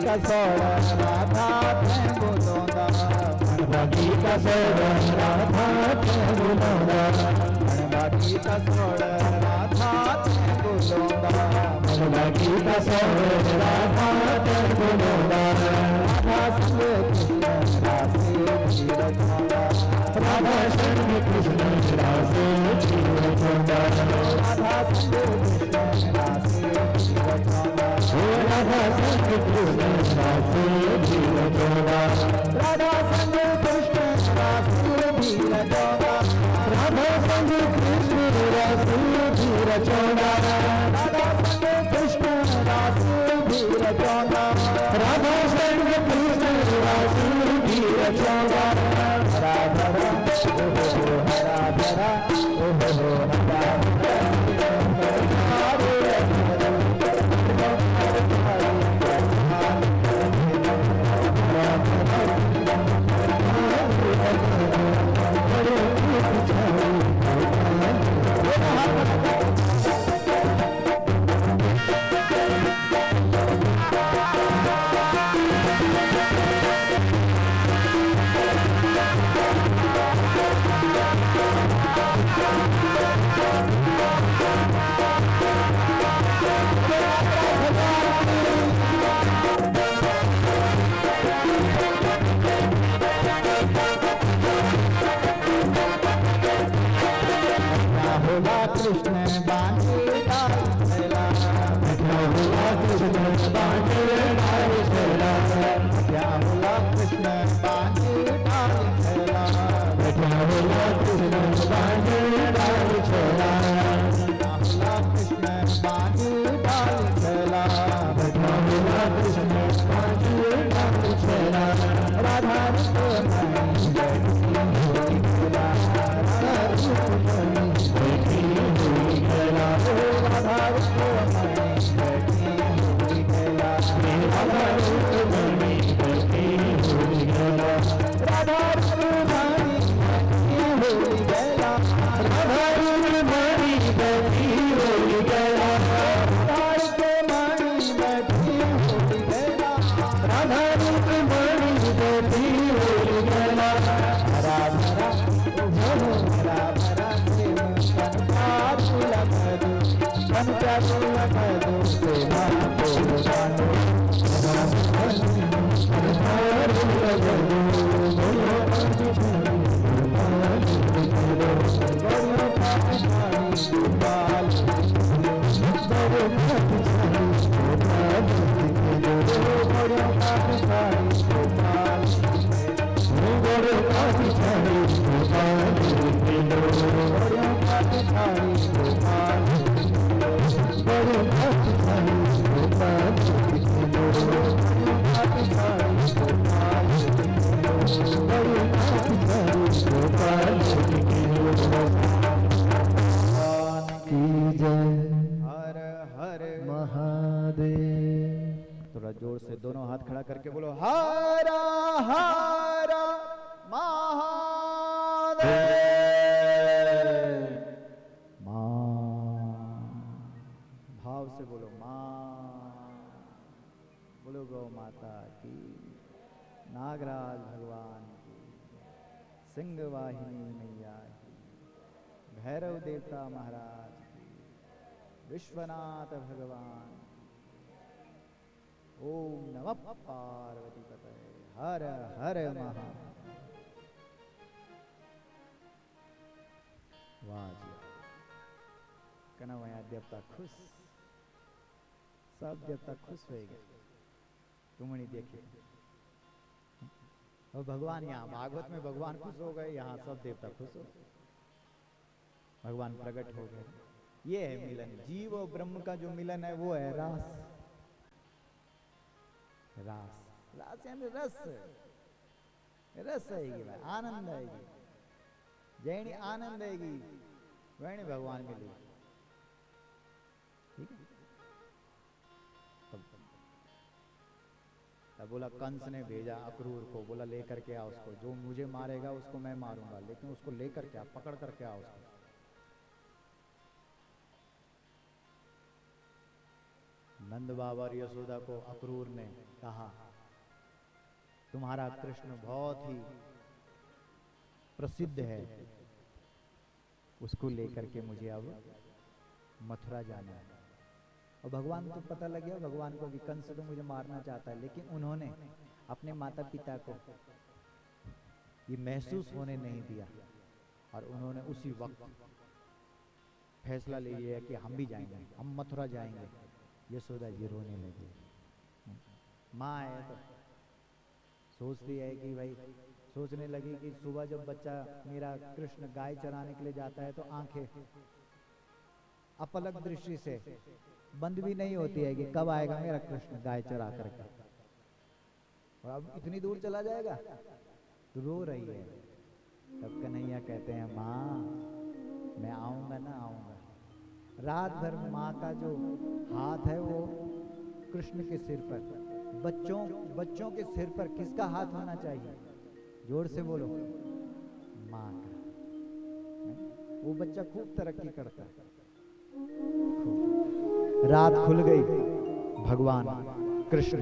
का सोड़ा राधा थे बुलोंदा, बाकी का सोड़ा राधा थे बुलोंदा, बाकी का सोड़ा राधा थे बुलोंदा, बाकी का सोड़ा राधा थे बुलोंदा, राधा संग कृष्ण रासे क्षीर चोंदा, राधा संग कृष्ण रासे क्षीर चोंदा, राधा संग कृष्ण रासे क्षीर चोंदा, राधा संग कृष्ण रासे क्षीर चोंदा, राधा संग कृष्ण रासे क्षीर चोंदा, राधा संग कृष्ण रासे क्षीर चोंदा, राधा संग कृष्ण रासे क्षीर चोंदा, राधा संग कृष्ण रासे क्षीर चोंदा, हरा भरा हरा भरा कृष्ण बांधे डाल चला, कृष्ण बांधे डाल चला, क्या हुआ कृष्ण बांधे डाल चला, कृष्ण बांधे डाल चला, क्या हुआ कृष्ण बांधे डाल चला, कृष्ण बांधे डाल चला, राधा बैठी हुई गला, राधा थोड़ा जोर से दोनों हाथ खड़ा करके बोलो हर हर महादेव। मां भाव से बोलो मां, बोलो गौ माता की, नागराज भगवान की, सिंह वाहिनी मैया की, भैरव देवता महाराज की, विश्वनाथ भगवान। ओम नमः पार्वती पतये। हर हर महादेव। वाह जी, कहना वहाँ देवता खुश, सब देवता खुश हो गए, तुम नहीं देखे। और भगवान यहाँ भागवत में भगवान खुश हो गए, यहाँ सब देवता खुश हो गए, भगवान प्रकट हो गए। ये है मिलन, जीव और ब्रह्म का जो मिलन है वो है रास। रास, रास यानी रस, रस आएगी भाई, आनंद आएगी, जैनी आनंद आएगी वैनी भगवान मिलेगी। ठीक है, तब बोला कंस ने भेजा अक्रूर को, बोला लेकर के आ उसको, जो मुझे मारेगा उसको मैं मारूंगा, लेकिन उसको लेकर के आ, पकड़ करके आ उसको। नंद बाबा और यशोदा को अक्रूर ने कहा तुम्हारा कृष्ण बहुत ही प्रसिद्ध है, उसको लेकर के मुझे अब मथुरा जाना है। और भगवान को पता लग गया, भगवान को भी कंस तो मुझे मारना चाहता है, लेकिन उन्होंने अपने माता पिता को ये महसूस होने नहीं दिया और उन्होंने उसी वक्त फैसला ले लिया कि हम भी जाएंगे, हम मथुरा जाएंगे। यशोदा जी रोने लगी। माँ है तो सोचती है कि भाई, सोचने लगी कि सुबह जब बच्चा मेरा कृष्ण गाय चराने के लिए जाता है तो आंखें अपलक दृष्टि से बंद भी नहीं होती है कि कब आएगा मेरा कृष्ण गाय चरा करके, और अब इतनी दूर चला जाएगा, तो रो रही है। तब कन्हैया कहते हैं माँ मैं आऊंगा ना आऊंगा। रात भर माँ का जो हाथ है वो कृष्ण के सिर पर, बच्चों के सिर पर किसका हाथ होना चाहिए? जोर से बोलो, माँ का। वो बच्चा खूब तरक्की करता है। रात खुल गई, भगवान कृष्ण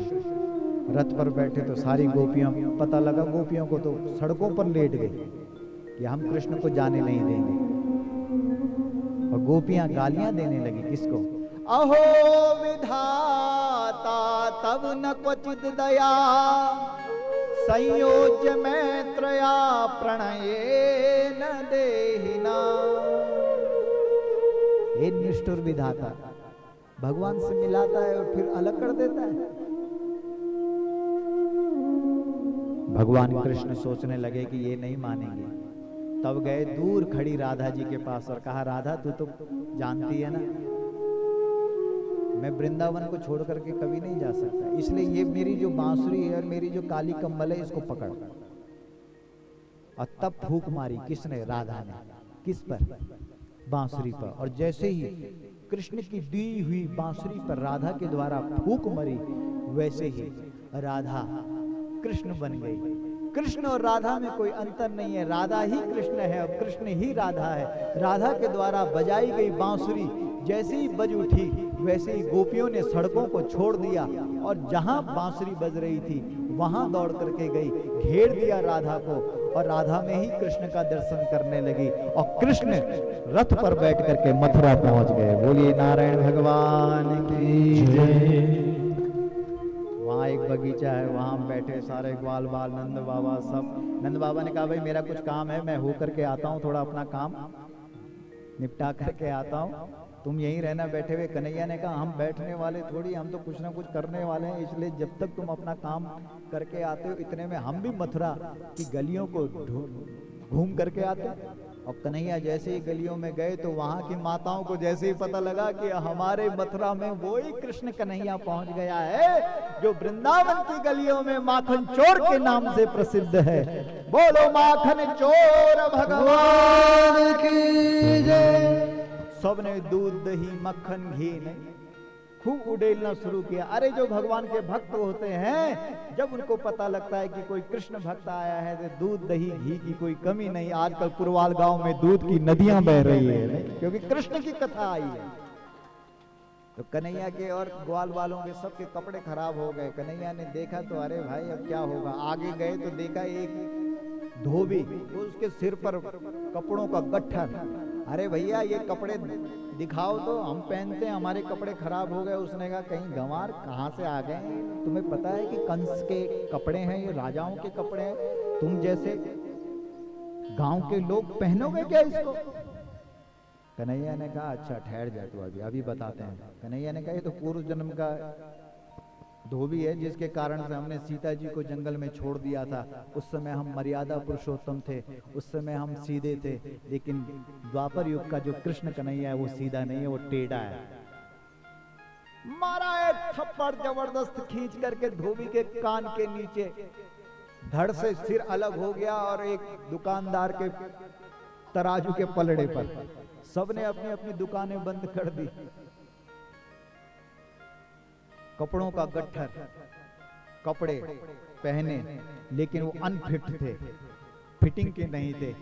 रथ पर बैठे तो सारी गोपियां, पता लगा गोपियों को तो सड़कों पर लेट गई कि हम कृष्ण को जाने नहीं देंगे। और गोपियां गालियां देने लगी, किसको? अहो विधाता तब न क्वचित दया, संयोज्य मैत्रया प्रणये न देहिना। हे निष्ठुर विधाता, भगवान से मिलाता है और फिर अलग कर देता है। भगवान कृष्ण सोचने लगे कि ये नहीं मानेंगे, तब गए दूर खड़ी राधा जी के पास और कहा राधा तू तो जानती है ना, मैं वृंदावन को छोड़ करके कभी नहीं जा सकता, इसलिए ये मेरी जो बांसुरी है और मेरी जो काली कम्बल है इसको पकड़। और तब फूंक मारी, किसने? राधा ने। किस पर? बांसुरी पर। और जैसे ही कृष्ण की दी हुई बांसुरी पर राधा के द्वारा फूंक मरी, वैसे ही राधा कृष्ण बन गई। कृष्ण और राधा में कोई अंतर नहीं है, राधा ही कृष्ण है और कृष्ण ही राधा है। राधा के द्वारा बजाई गई बांसुरी जैसे ही बज उठी, वैसे ही गोपियों ने सड़कों को छोड़ दिया और जहां बांसुरी बज रही थी वहां दौड़ करके गई, घेर दिया राधा को और राधा में ही कृष्ण का दर्शन करने लगी। और कृष्ण रथ पर बैठ करके मथुरा पहुंच गए। बोलिए नारायण भगवान की जय। वहाँ एक बगीचा है, वहाँ बैठे सारे ग्वाल बाल, नंद बाबा सब। नंद बाबा ने कहा भाई मेरा कुछ काम है, मैं हो करके आता हूँ, थोड़ा अपना काम निपटा करके आता हूँ, तुम यहीं रहना बैठे हुए। कन्हैया ने कहा हम बैठने वाले थोड़ी, हम तो कुछ ना कुछ करने वाले हैं, इसलिए जब तक तुम अपना काम करके आते हो इतने में हम भी मथुरा की गलियों को घूम करके आते। और कन्हैया जैसे ही गलियों में गए तो वहां की माताओं को जैसे ही पता लगा कि हमारे मथुरा में वही कृष्ण कन्हैया पहुंच गया है जो वृंदावन की गलियों में माखन चोर के नाम से प्रसिद्ध है। बोलो माखन चोर भगवान की जय। सबने दूध दही मक्खन घी ने खूब उड़ेलना शुरू किया। अरे जो भगवान के भक्त होते हैं, जब उनको पता लगता है कि कोई कृष्ण भक्त आया है तो दूध दही घी की कोई कमी नहीं। आजकल पुरवाल गांव में दूध की नदियां बह रही है, क्योंकि कृष्ण की कथा आई है। तो कन्हैया के और ग्वाल वालों के सबके कपड़े खराब हो गए। कन्हैया ने देखा तो अरे भाई अब क्या होगा। आगे गए तो देखा एक धोबी, उसके सिर पर कपड़ों का गट्ठर। अरे भैया ये कपड़े दिखाओ तो हम पहनते हैं, हमारे कपड़े खराब हो गए। उसने कहा कहीं गंवार कहाँ से आ गए, तुम्हें पता है कि कंस के कपड़े हैं, ये राजाओं के कपड़े हैं, तुम जैसे गांव के लोग पहनोगे क्या इसको? कन्हैया ने कहा अच्छा ठहर जा तू, अभी अभी बताते हैं। कन्हैया ने कहा ये तो पूर्व जन्म का धोबी है जिसके कारण से हमने सीता जी को जंगल में छोड़ दिया था। उस समय हम मर्यादा पुरुषोत्तम थे, उस समय हम सीधे थे, लेकिन द्वापर युग का जो कृष्ण कन्हैया है वो सीधा नहीं है, वो टेढ़ा है। मारा एक थप्पड़ जबरदस्त खींच करके धोबी के कान के नीचे, धड़ से सिर अलग हो गया और एक दुकानदार के तराजू के पलड़े पर। सबने अपनी अपनी दुकानें बंद कर दी। कपड़ों का गट्ठर, कपड़े पहने लेकिन वो अनफिट थे, फिटिंग के नहीं थे।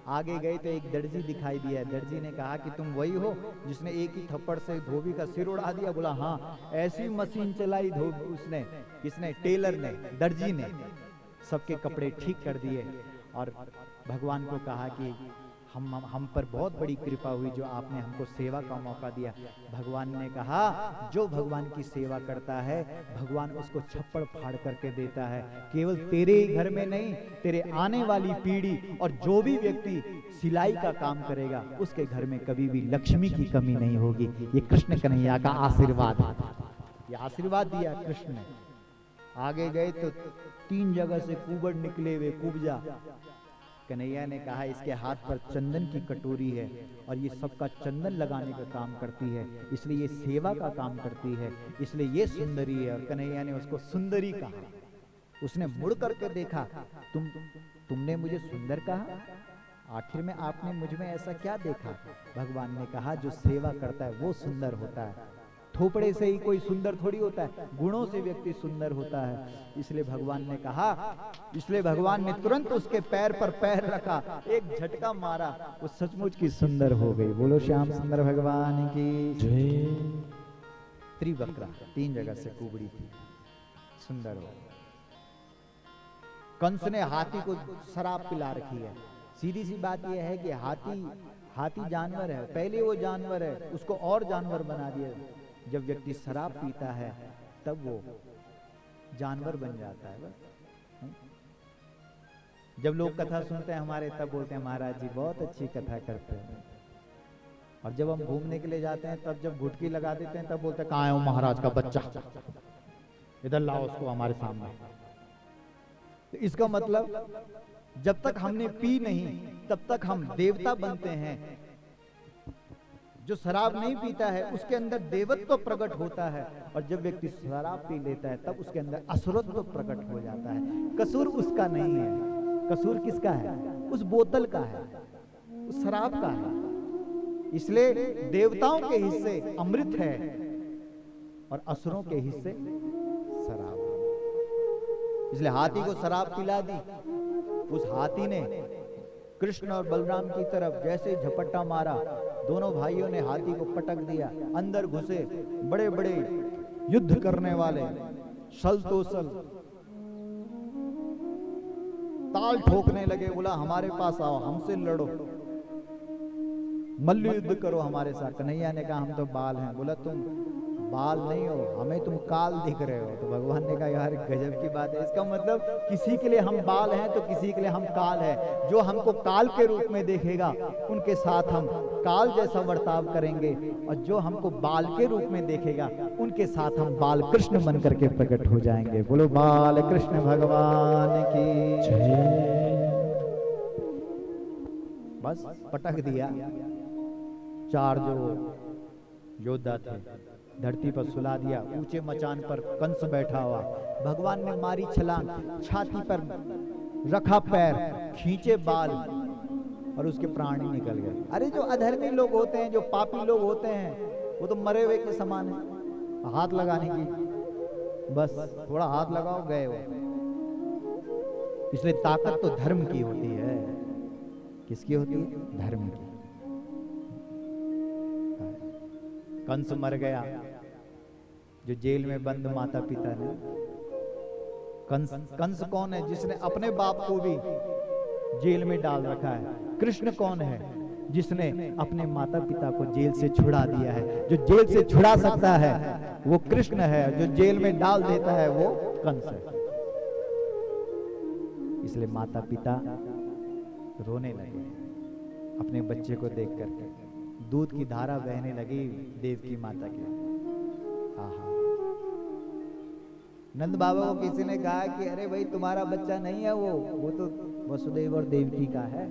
आगे गए तो एक दर्जी दिखाई दिया। दर्जी ने कहा कि तुम वही हो जिसने एक ही थप्पड़ से धोबी का सिर उड़ा दिया? बोला हाँ, ऐसी मशीन चलाई उसने, किसने? टेलर ने, दर्जी ने। सबके कपड़े ठीक कर दिए और भगवान को कहा कि हम पर बहुत बड़ी कृपा हुई जो आपने हमको सेवा का मौका दिया। भगवान ने कहा जो भगवान की सेवा करता है भगवान उसको छप्पड़ फाड़ करके देता है। केवल तेरे ही घर में नहीं, तेरे आने वाली पीढ़ी और जो भी व्यक्ति सिलाई का काम करेगा उसके घर में कभी भी लक्ष्मी की कमी नहीं होगी। ये कृष्ण कन्हैया का आशीर्वाद है, ये आशीर्वाद दिया कृष्ण ने। आगे गए तो 3 जगह से कुबड़ निकले हुए, कुब्जा। कन्हैया ने कहा इसके हाथ पर चंदन की कटोरी है और ये सबका चंदन लगाने का काम करती है, इसलिए ये सेवा का काम करती है, इसलिए ये सुंदरी है। और कन्हैया ने उसको सुंदरी कहा। उसने मुड़ करके देखा, तुमने मुझे सुंदर कहा? आखिर में आपने मुझ में ऐसा क्या देखा? भगवान ने कहा जो सेवा करता है वो सुंदर होता है। थोपड़े से ही कोई सुंदर थोड़ी होता है, गुणों से व्यक्ति सुंदर होता है। इसलिए भगवान ने कहा, इसलिए भगवान ने तुरंत उसके पैर पर पैर रखा, एक झटका मारा, वो सचमुच की सुंदर हो गई। बोलो श्याम सुंदर भगवान की जय। त्रिवक्रा 3 जगह से कुबड़ी थी, सुंदर हो। कंस ने हाथी को शराब पिला रखी है। सीधी सी बात यह है कि हाथी जानवर है, पहले वो जानवर है, उसको और जानवर बना दिया। जब व्यक्ति शराब पीता है तब वो जानवर बन जाता है बस। जब लोग कथा सुनते हैं हमारे तब बोलते हैं महाराज जी बहुत अच्छी कथा करते हैं। और जब हम घूमने के लिए जाते हैं तब जब घुटकी लगा देते हैं तब बोलते हैं कहाँ है वो महाराज का बच्चा, इधर लाओ उसको हमारे सामने। तो इसका मतलब जब तक हमने पी नहीं तब तक हम देवता बनते हैं। जो शराब नहीं पीता है उसके अंदर देवत्व प्रकट होता है, और जब व्यक्ति शराब पी लेता है तब उसके अंदर असुरत्व प्रकट हो जाता है। कसूर उसका नहीं है, कसूर किसका है? उस बोतल का है, उस शराब का है। इसलिए देवताओं के हिस्से अमृत है और असुरों के हिस्से शराब। इसलिए हाथी को शराब पिला दी। उस हाथी ने कृष्ण और बलराम की तरफ जैसे झपट्टा मारा, दोनों भाइयों ने हाथी को पटक दिया। अंदर घुसे बड़े बड़े युद्ध करने वाले सल तोसल, ताल ठोकने लगे। बोला हमारे पास आओ, हमसे लड़ो, मल्ल युद्ध करो हमारे साथ। कन्हैया ने कहा हम तो बाल हैं। बोला तुम बाल नहीं हो, हमें तुम काल दिख रहे हो। तो भगवान ने कहा यार गजब की बात है। इसका मतलब किसी के लिए हम बाल हैं तो किसी के लिए हम काल हैं। जो हमको काल के रूप में देखेगा उनके साथ हम काल जैसा बर्ताव करेंगे, और जो हमको बाल के रूप में देखेगा उनके साथ हम बाल कृष्ण बन करके प्रकट हो जाएंगे। बोलो बाल कृष्ण भगवान की जय। बस पटक दिया। 4 जो योद्धा थे धरती पर सुला दिया। ऊंचे मचान पर कंस बैठा हुआ। भगवान ने मारी छलांग, छाती पर रखा पैर, खींचे बाल और उसके प्राण ही निकल गए। अरे जो अधर्मी लोग होते हैं, जो पापी लोग होते हैं, वो तो मरे हुए के समान है। हाथ लगाने की बस थोड़ा हाथ लगाओ गए हो। इसलिए ताकत तो धर्म की होती है। किसकी होती है? धर्म की। कंस मर गया, जो जेल में बंद माता पिता ने। कंस कौन है? जिसने अपने बाप को भी जेल में डाल रखा है। कृष्ण कौन है? जिसने अपने माता पिता को जेल से छुड़ा दिया है। जो जेल से छुड़ा सकता है वो कृष्ण है, जो जेल में डाल देता है वो कंस है। इसलिए माता पिता रोने लगे अपने बच्चे को देख करके। दूध की धारा बहने लगी देवकी माता की। आहा, नंद बाबा को किसी ने कहा कि अरे भाई तुम्हारा बच्चा नहीं है, वो तो वसुदेव और देवकी का है।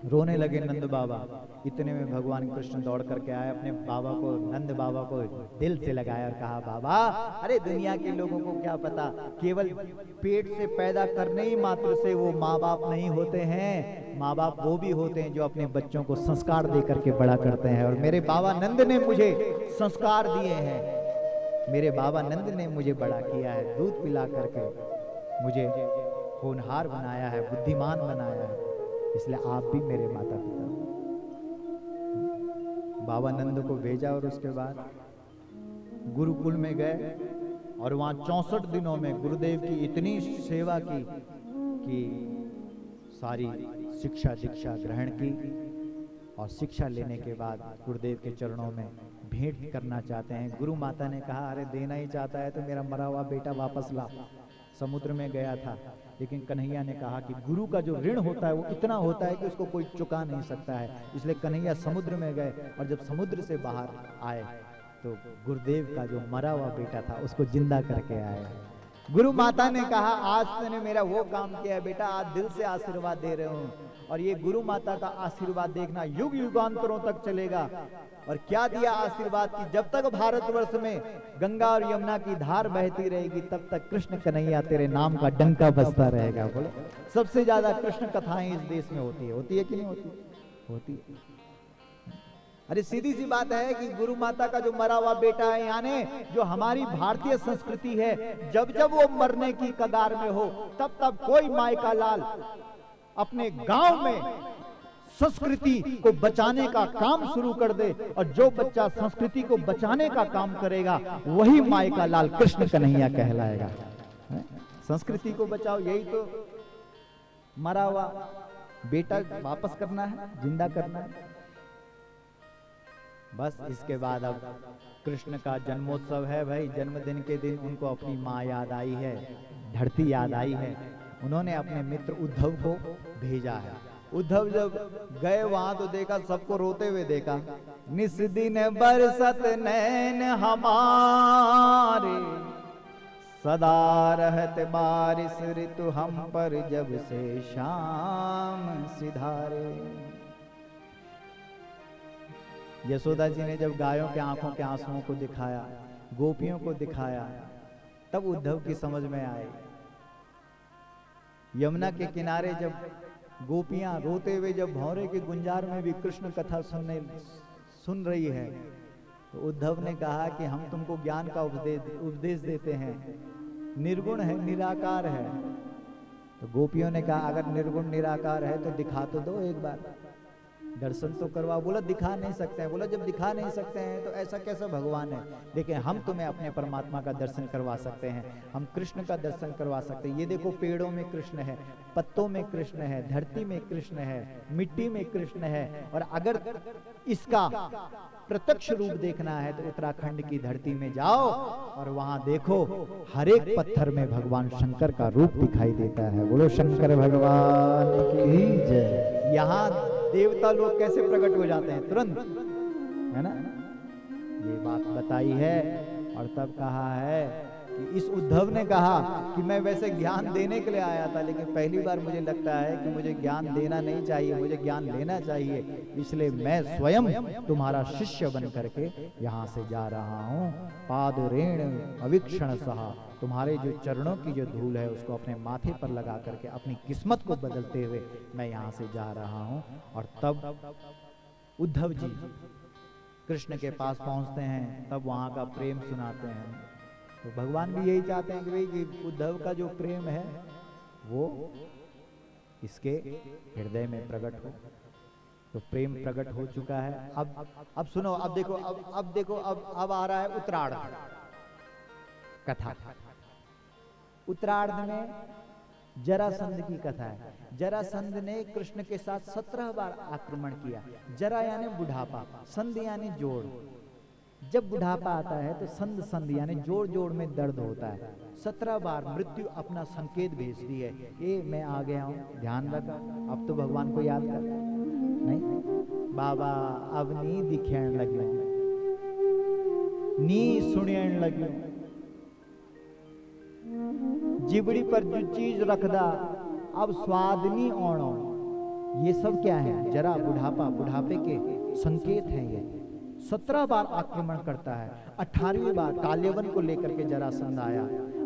रोने लगे नंद बाबा। इतने में भगवान कृष्ण दौड़ करके आए, अपने बाबा को, नंद बाबा को दिल से लगाया और कहा, बाबा अरे दुनिया के लोगों को क्या पता, केवल पेट से पैदा करने ही मात्र से वो माँ बाप नहीं होते हैं। माँ बाप वो भी होते हैं जो अपने बच्चों को संस्कार दे करके बड़ा करते हैं। और मेरे बाबा नंद ने मुझे संस्कार दिए हैं, मेरे बाबा नंद ने मुझे बड़ा किया है, दूध पिला करके मुझे होनहार बनाया है, बुद्धिमान बनाया है, इसलिए आप भी मेरे माता पिता। बाबा नंद को भेजा और उसके बाद गुरुकुल में गए और वहां 64 दिनों में गुरुदेव की इतनी सेवा की कि सारी शिक्षा दीक्षा ग्रहण की। और शिक्षा लेने के बाद गुरुदेव के चरणों में भेंट करना चाहते हैं। गुरु माता ने कहा, अरे देना ही चाहता है तो मेरा मरा हुआ बेटा वापस ला। समुद्र में गया था, लेकिन कन्हैया ने कहा कि गुरु का जो ऋण होता है वो इतना होता है कि उसको कोई चुका नहीं सकता है। इसलिए कन्हैया समुद्र में गए और जब समुद्र से बाहर आए तो गुरुदेव का जो मरा हुआ बेटा था उसको जिंदा करके आए। गुरु माता ने कहा, आज तूने मेरा वो काम किया है बेटा, आज दिल से आशीर्वाद दे रहे हूँ। और ये गुरु माता का आशीर्वाद देखना युग युगांतरों तक चलेगा। और क्या दिया आशीर्वाद की, जब तक भारतवर्ष में गंगा और यमुना की धार बहती रहेगी तब तक कृष्ण कन्हैया तेरे नाम का डंका बजता रहेगा। बोलो, सबसे ज्यादा कृष्ण कथाएं इस देश में होती है कि नहीं होती? होती है। अरे सीधी सी बात है कि गुरु माता का जो मरा हुआ बेटा है, यानी जो हमारी भारतीय संस्कृति है, जब जब वो मरने की कगार में हो तब तब कोई माई का लाल अपने गांव में संस्कृति को बचाने का काम शुरू कर दे। और जो बच्चा संस्कृति को बचाने का काम करेगा वही माई का लाल कृष्ण कन्हैया कहलाएगा। संस्कृति को बचाओ, यही तो मरा हुआ बेटा वापस करना है, जिंदा करना है। बस इसके बाद अब कृष्ण का जन्मोत्सव है भाई। जन्मदिन के दिन उनको अपनी माँ याद आई है, धरती याद आई है। उन्होंने अपने मित्र उद्धव को भेजा है। उद्धव जब गए वहां तो देखा, सबको रोते हुए देखा। निस दिन बरसत नैन हमारे, सदा रहत बारिश ऋतु हम पर, जब से शाम सिधारे। यशोदा जी ने जब गायों के आंखों के आंसुओं को दिखाया, गोपियों को दिखाया, तब उद्धव की समझ में आई। यमुना के किनारे जब गोपियां रोते हुए जब भौरे के गुंजार में भी कृष्ण कथा सुन रही है, तो उद्धव ने कहा कि हम तुमको ज्ञान का उपदेश देते हैं, निर्गुण है, निराकार है। तो गोपियों ने कहा, अगर निर्गुण निराकार है तो दिखा तो दो, एक बार दर्शन तो करवा। बोला दिखा नहीं सकते हैं। बोला जब दिखा नहीं सकते हैं तो ऐसा कैसा भगवान है, लेकिन हम तुम्हें अपने परमात्मा का दर्शन करवा सकते हैं, हम कृष्ण का दर्शन करवा सकते हैं। ये देखो, पेड़ों में कृष्ण है, पत्तों में कृष्ण है, धरती में कृष्ण है, मिट्टी में कृष्ण है। और अगर इसका प्रत्यक्ष रूप देखना है तो उत्तराखंड की धरती में जाओ और वहां देखो, हर एक पत्थर में भगवान शंकर का रूप दिखाई देता है। बोलो शंकर भगवान की जय। यहाँ देवता लोग कैसे प्रकट हो जाते हैं तुरंत, है ना? ये बात बताई है। और तब कहा है कि इस उद्धव ने कहा कि मैं वैसे ज्ञान देने के लिए आया था, लेकिन पहली बार मुझे लगता है कि मुझे ज्ञान देना नहीं चाहिए, मुझे ज्ञान लेना चाहिए। इसलिए मैं स्वयं तुम्हारा शिष्य बन करके यहाँ से जा रहा हूँ। पादुरेण अवीक्षण सहा, तुम्हारे जो चरणों की जो धूल है उसको अपने माथे पर लगा करके अपनी किस्मत को बदलते हुए मैं यहाँ से जा रहा हूँ। और तब उद्धव जी कृष्ण के पास पहुँचते हैं, तब वहाँ का प्रेम सुनाते हैं। तो भगवान भी यही चाहते हैं कि भाई कि उद्धव का जो प्रेम है वो इसके हृदय में प्रकट हो। तो प्रेम प्रकट हो चुका है। अब सुनो, अब देखो, अब आ रहा है उत्तरार्ध कथा। उत्तरार्ध में जरासंध की कथा है। जरासंध ने कृष्ण के साथ 17 बार आक्रमण किया। जरा यानी बुढ़ापा, संध यानी जोड़। जब बुढ़ापा आता है तो संध यानी जोड़ जोड़ में दर्द होता है। 17 बार मृत्यु अपना संकेत भेजती है, ये मैं आ गया हूं, ध्यान रखा, अब तो भगवान को याद कर। नहीं, बाबा अब नी दिखण लग्यो, नी सुणण लग्यो, जिबड़ी पर जो चीज रखदा अब स्वाद नहीं आनो। ये सब क्या है? जरा बुढ़ापा, बुढ़ापे के संकेत हैं ये। 17 बार आक्रमण करता है। 18वीं बार काल्यवन को लेकर के जरासंध आया,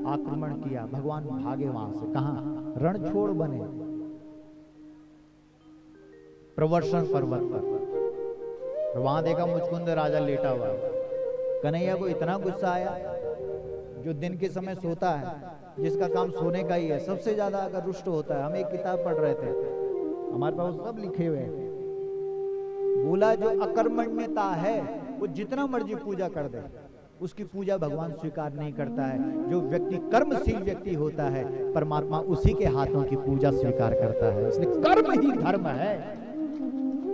आक्रमण किया, भगवान भागे वहां से। कहां? रण छोड़ बने, प्रवर्षण पर्वत पर। वहां देखा मुचकुंद राजा लेटा हुआ। कन्हैया को इतना गुस्सा आया, जो दिन के समय सोता है, जिसका काम सोने का ही है, सबसे ज्यादा अगर रुष्ट होता है। हम एक किताब पढ़ रहे थे, हमारे पास सब लिखे हुए हैं। बोला जो अकर्मण्यता है वो जितना मर्जी पूजा कर दे, उसकी पूजा भगवान स्वीकार नहीं करता है। जो व्यक्ति कर्मशील व्यक्ति होता है, परमात्मा उसी के हाथों की पूजा स्वीकार करता है। इसलिए कर्म ही धर्म है।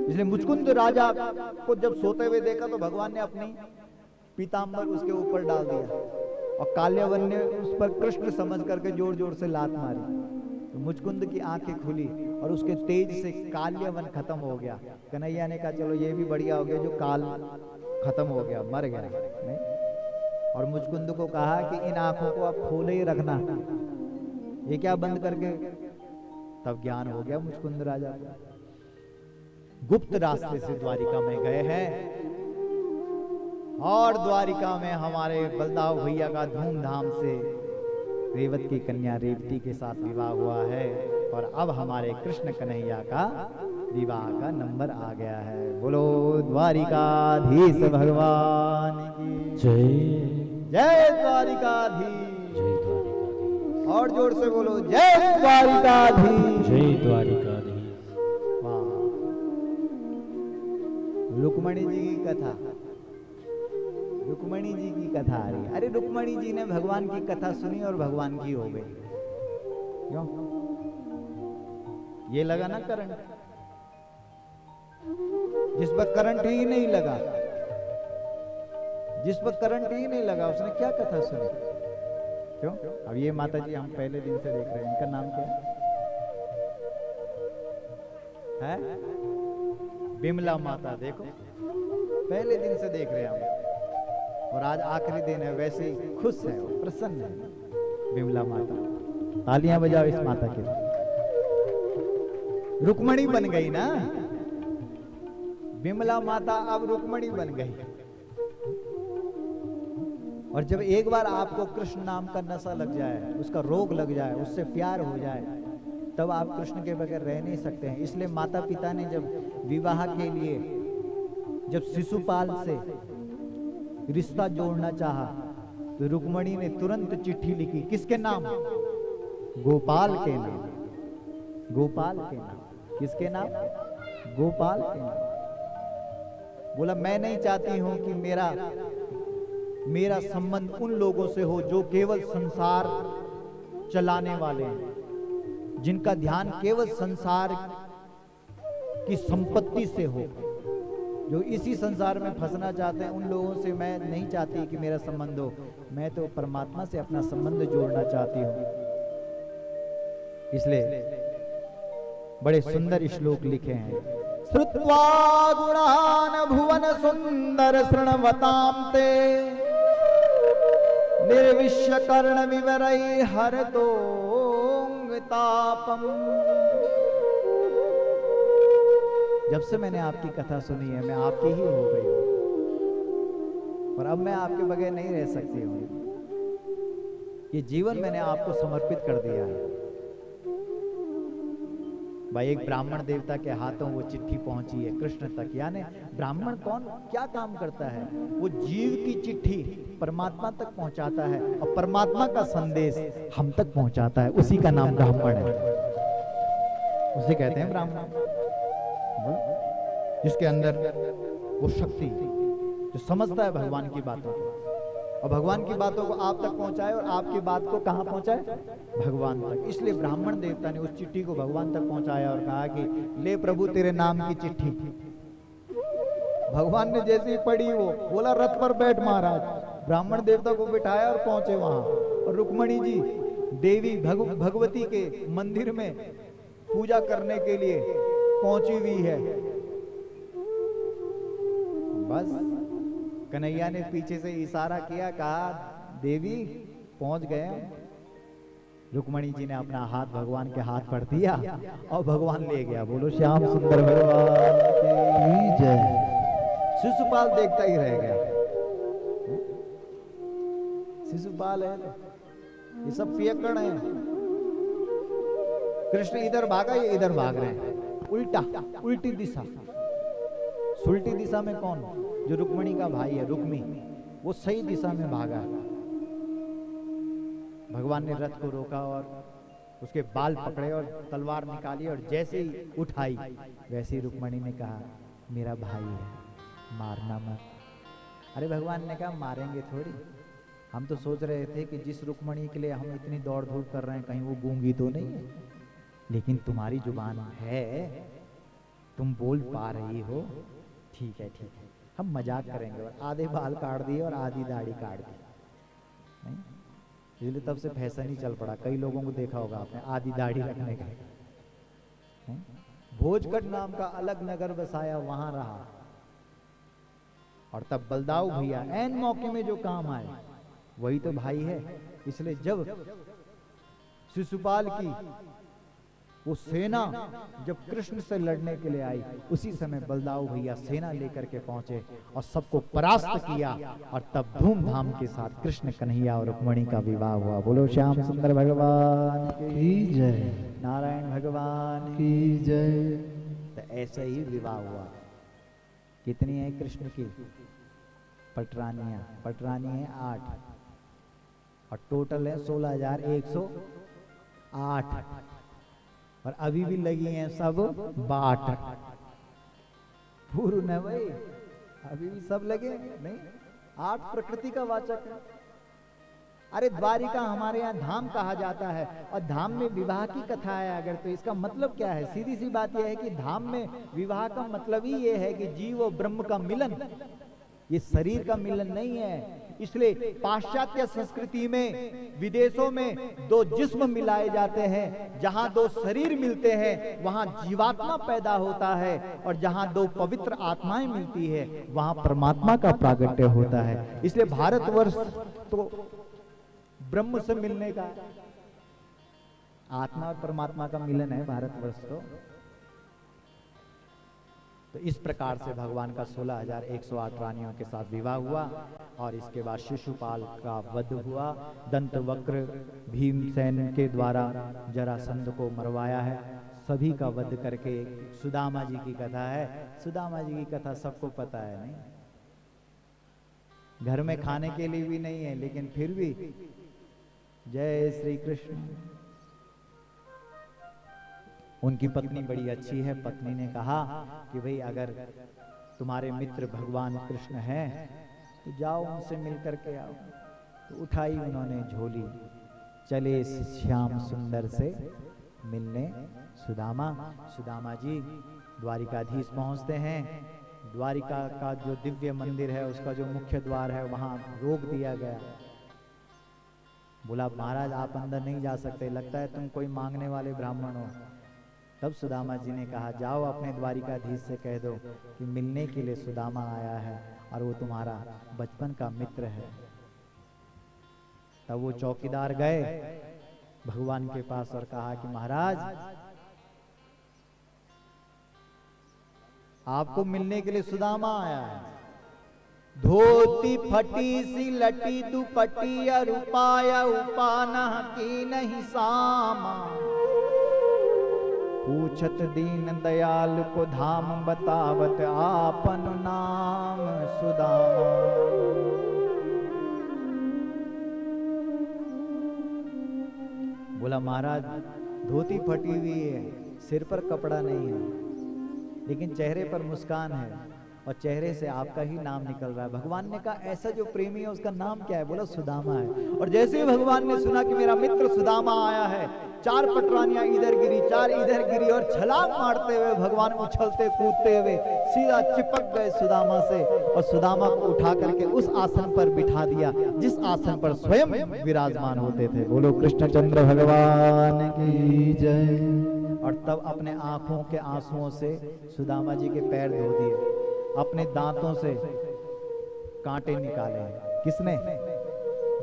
इसलिए मुचकुंद राजा को जब सोते हुए देखा तो भगवान ने अपनी पीतांबर उसके ऊपर डाल दिया और काल्यवन ने उस पर कृष्ण समझ करके जोर जोर से लात मारी। तो मुचकुंद की आंखें खुली और उसके तेज से काल्यवन खत्म हो गया। कन्हैया ने कहा चलो ये भी बढ़िया हो गया जो काल खत्म हो गया, मर गया नहीं। और मुचकुंद को कहा कि इन आंखों को आप खोले ही रखना, ये क्या बंद करके। तब ज्ञान हो गया मुचकुंद राजा को। गुप्त रास्ते से द्वारिका में गए हैं और द्वारिका में हमारे बलदाव भैया का धूमधाम से रेवत की कन्या रेवती के साथ विवाह हुआ है। और अब हमारे कृष्ण कन्हैया का विवाह का नंबर आ गया है। बोलो द्वारिकाधीश भगवान की जय। जय द्वारिकाधीश। जय द्वारिकाधीश। और जोर से बोलो जय द्वारिकाधीश। जय द्वारिकाधीश। वाह, रुक्मणी जी की कथा, रुक्मणी जी की कथा आ रही है। अरे रुक्मणी जी ने भगवान की कथा सुनी और भगवान की हो गई। क्यों? ये लगा ना करंट, जिस पर करंट ही नहीं लगा, जिस पर करंट ही नहीं लगा उसने क्या कथा सुनी? क्यों? अब ये माता जी हम पहले दिन से देख रहे हैं, इनका नाम क्या है? बिमला माता। देखो पहले दिन से देख रहे हैं हम और आज आखिरी दिन है, वैसे ही खुश है, प्रसन्न है बिमला माता। तालियां बजाओ इस माता के लिए। रुक्मणी बन गई ना बिमला माता, अब रुक्मणी बन गई। और जब एक बार आपको कृष्ण नाम का नशा लग जाए, उसका रोग लग जाए, उससे प्यार हो जाए, तब आप कृष्ण के बगैर रह नहीं सकते हैं। इसलिए माता पिता ने जब विवाह के लिए जब शिशुपाल से रिश्ता जोड़ना चाहा तो रुक्मणी ने तुरंत चिट्ठी लिखी। किसके नाम? गोपाल के नाम। गोपाल के नाम। किसके नाम? गोपाल के नाम। बोला मैं नहीं चाहती हूं कि मेरा संबंध उन लोगों से हो जो केवल संसार चलाने वाले हैं, जिनका ध्यान केवल संसार की संपत्ति से हो, जो इसी संसार में फंसना चाहते हैं। उन लोगों से मैं नहीं चाहती कि मेरा संबंध हो। मैं तो परमात्मा से अपना संबंध जोड़ना चाहती हूं। इसलिए बड़े सुंदर श्लोक लिखे हैं। श्रुत्वा गुणान भुवन सुंदर शृण्वतां ते निर्विश्य कर्ण विवरै हरतो तापम। जब से मैंने आपकी कथा सुनी है, मैं आपकी ही हो गई हूं और अब मैं आपके बगैर नहीं रह सकती हूं। ये जीवन मैंने आपको समर्पित कर दिया है। भाई एक ब्राह्मण देवता के हाथों वो चिट्ठी पहुंची है कृष्ण तक। यानी ब्राह्मण कौन क्या काम करता है? वो जीव की चिट्ठी परमात्मा तक पहुंचाता है और परमात्मा का संदेश हम तक पहुंचाता है। उसी का नाम ब्राह्मण है, उसे कहते हैं ब्राह्मण। जिसके अंदर वो शक्ति जो समझता है भगवान की बातों को और भगवान की बातों को आप तक पहुंचाए और आपकी बात को कहां पहुंचाए? भगवान तक। इसलिए ब्राह्मण देवता ने उस चिट्ठी को भगवान तक पहुंचाया और कहा कि ले प्रभु तेरे नाम की चिट्ठी। भगवान ने जैसे ही पढ़ी वो बोला रथ पर बैठ महाराज। ब्राह्मण देवता को बिठाया और पहुंचे वहां। और रुक्मणी जी देवी भगवती के मंदिर में पूजा करने के लिए पहुंची हुई है। बस कन्हैया ने पीछे से इशारा किया, कहा देवी पहुंच गए। रुक्मणी जी ने अपना हाथ भगवान के हाथ पर दिया और भगवान ले गया। बोलो श्याम सुंदर भगवान की जय। शिशुपाल देखता ही रह गया। शिशुपाल है, ये सब पियक्कड़ है। कृष्ण इधर भागा, ये इधर भाग रहे हैं, उल्टा, उल्टी दिशा। उल्टी दिशा में कौन? जो रुक्मणी का भाई है रुक्मी, वो सही दिशा में भागा। भगवान ने रथ को रोका और उसके बाल पकड़े और तलवार निकाली और जैसे ही उठाई वैसे ही रुक्मणी ने कहा मेरा भाई है, मारना मत। अरे भगवान ने कहा मारेंगे थोड़ी, हम तो सोच रहे थे कि जिस रुक्मणी के लिए हम इतनी दौड़ धूप कर रहे हैं कहीं वो गूंगी तो नहीं है, लेकिन तुम्हारी जुबान है, तुम बोल पा रही हो, ठीक है ठीक है, हम मजाक करेंगे। और आधे बाल काट दिए और आधी दाढ़ी काट दी। इसलिए तब से फैशन ही चल पड़ा। कई लोगों को देखा होगा आपने आधी दाढ़ी रखने का। भोजगढ़ नाम का अलग नगर बसाया, वहां रहा। और तब बलदाऊ भैया ऐन मौके में जो काम आए वही तो भाई है। इसलिए जब शिशुपाल की वो सेना जब कृष्ण से लड़ने के लिए आई, उसी समय बलदाऊ भैया सेना लेकर के पहुंचे और सबको परास्त किया। और तब धूमधाम के साथ कृष्ण कन्हैया और रुक्मणी का विवाह हुआ। बोलो श्याम सुंदर भगवान की जय, नारायण भगवान की जय। तो ऐसे ही विवाह हुआ। कितनी है कृष्ण की पटरानियां? पटरानी है 8 और टोटल है 16,108। और अभी भी लगी हैं सब बाट। पूर्ण है भाई, अभी भी सब लगे नहीं। 8 प्रकृति का वाचक है। अरे द्वारिका हमारे यहाँ धाम कहा जाता है और धाम में विवाह की कथा है। अगर तो इसका मतलब क्या है? सीधी सी बात यह है कि धाम में विवाह का मतलब ही ये है कि जीव और ब्रह्म का मिलन, ये शरीर का मिलन नहीं है। इसलिए पाश्चात्य संस्कृति में, विदेशों में 2 जिस्म मिलाए जाते हैं। जहां 2 शरीर मिलते हैं वहां जीवात्मा पैदा होता है, और जहां 2 पवित्र आत्माएं मिलती है वहां परमात्मा का प्रागट्य होता है। इसलिए भारतवर्ष तो ब्रह्म से मिलने का, आत्मा और परमात्मा का मिलन है भारतवर्ष तो इस प्रकार से भगवान का 16,108 रानियों के साथ विवाह हुआ। और इसके बाद शिशुपाल का वध हुआ। दंतवक्र भीमसेन के द्वारा जरासंध को मरवाया है। सभी का वध करके सुदामा जी की कथा है। सुदामा जी की कथा सबको पता है नहीं? घर में खाने के लिए भी नहीं है, लेकिन फिर भी जय श्री कृष्ण। उनकी पत्नी बड़ी अच्छी है। पत्नी ने कहा कि भाई अगर तुम्हारे मित्र भगवान कृष्ण हैं तो जाओ उनसे मिल करके आओ। तो उठाई उन्होंने झोली, चले श्याम सुंदर से मिलने सुदामा। सुदामा जी द्वारिकाधीश पहुंचते हैं। द्वारिका का जो दिव्य मंदिर है उसका जो मुख्य द्वार है वहां रोक दिया गया। बोला महाराज आप अंदर नहीं जा सकते, लगता है तुम कोई मांगने वाले ब्राह्मण हो। तब सुदामा जी ने कहा जाओ अपने द्वारिकाधीश से कह दो कि मिलने के लिए सुदामा आया है और वो तुम्हारा बचपन का मित्र है। तब वो चौकीदार गए भगवान के पास और कहा कि महाराज आपको मिलने के लिए सुदामा आया है। धोती फटी सी लटी दुपट्टी रूपाया उपाना की नहीं सामा। पूछत दीन दयाल को धाम बतावत आपन नाम सुदामा। बोला महाराज धोती फटी हुई है, सिर पर कपड़ा नहीं है, लेकिन चेहरे पर मुस्कान है और चेहरे से आपका ही नाम निकल रहा है। भगवान ने कहा ऐसा जो प्रेमी है उसका नाम क्या है? बोला सुदामा है। और जैसे ही भगवान ने सुना कि मेरा मित्र सुदामा आया है, 4 पटरानियां इधर गिरी, 4 इधर गिरी और छलांग मारते हुए भगवान उछलते कूदते हुए सीधा चिपक गए सुदामा से और सुदामा को उठा करके उस आसन पर बिठा दिया जिस आसन पर स्वयं विराजमान होते थे। बोलो कृष्णचंद्र भगवान की जय। और तब अपने आंखों के आंसुओं से सुदामा जी के पैर धो दिए। अपने दांतों से कांटे निकाले हैं। किसने?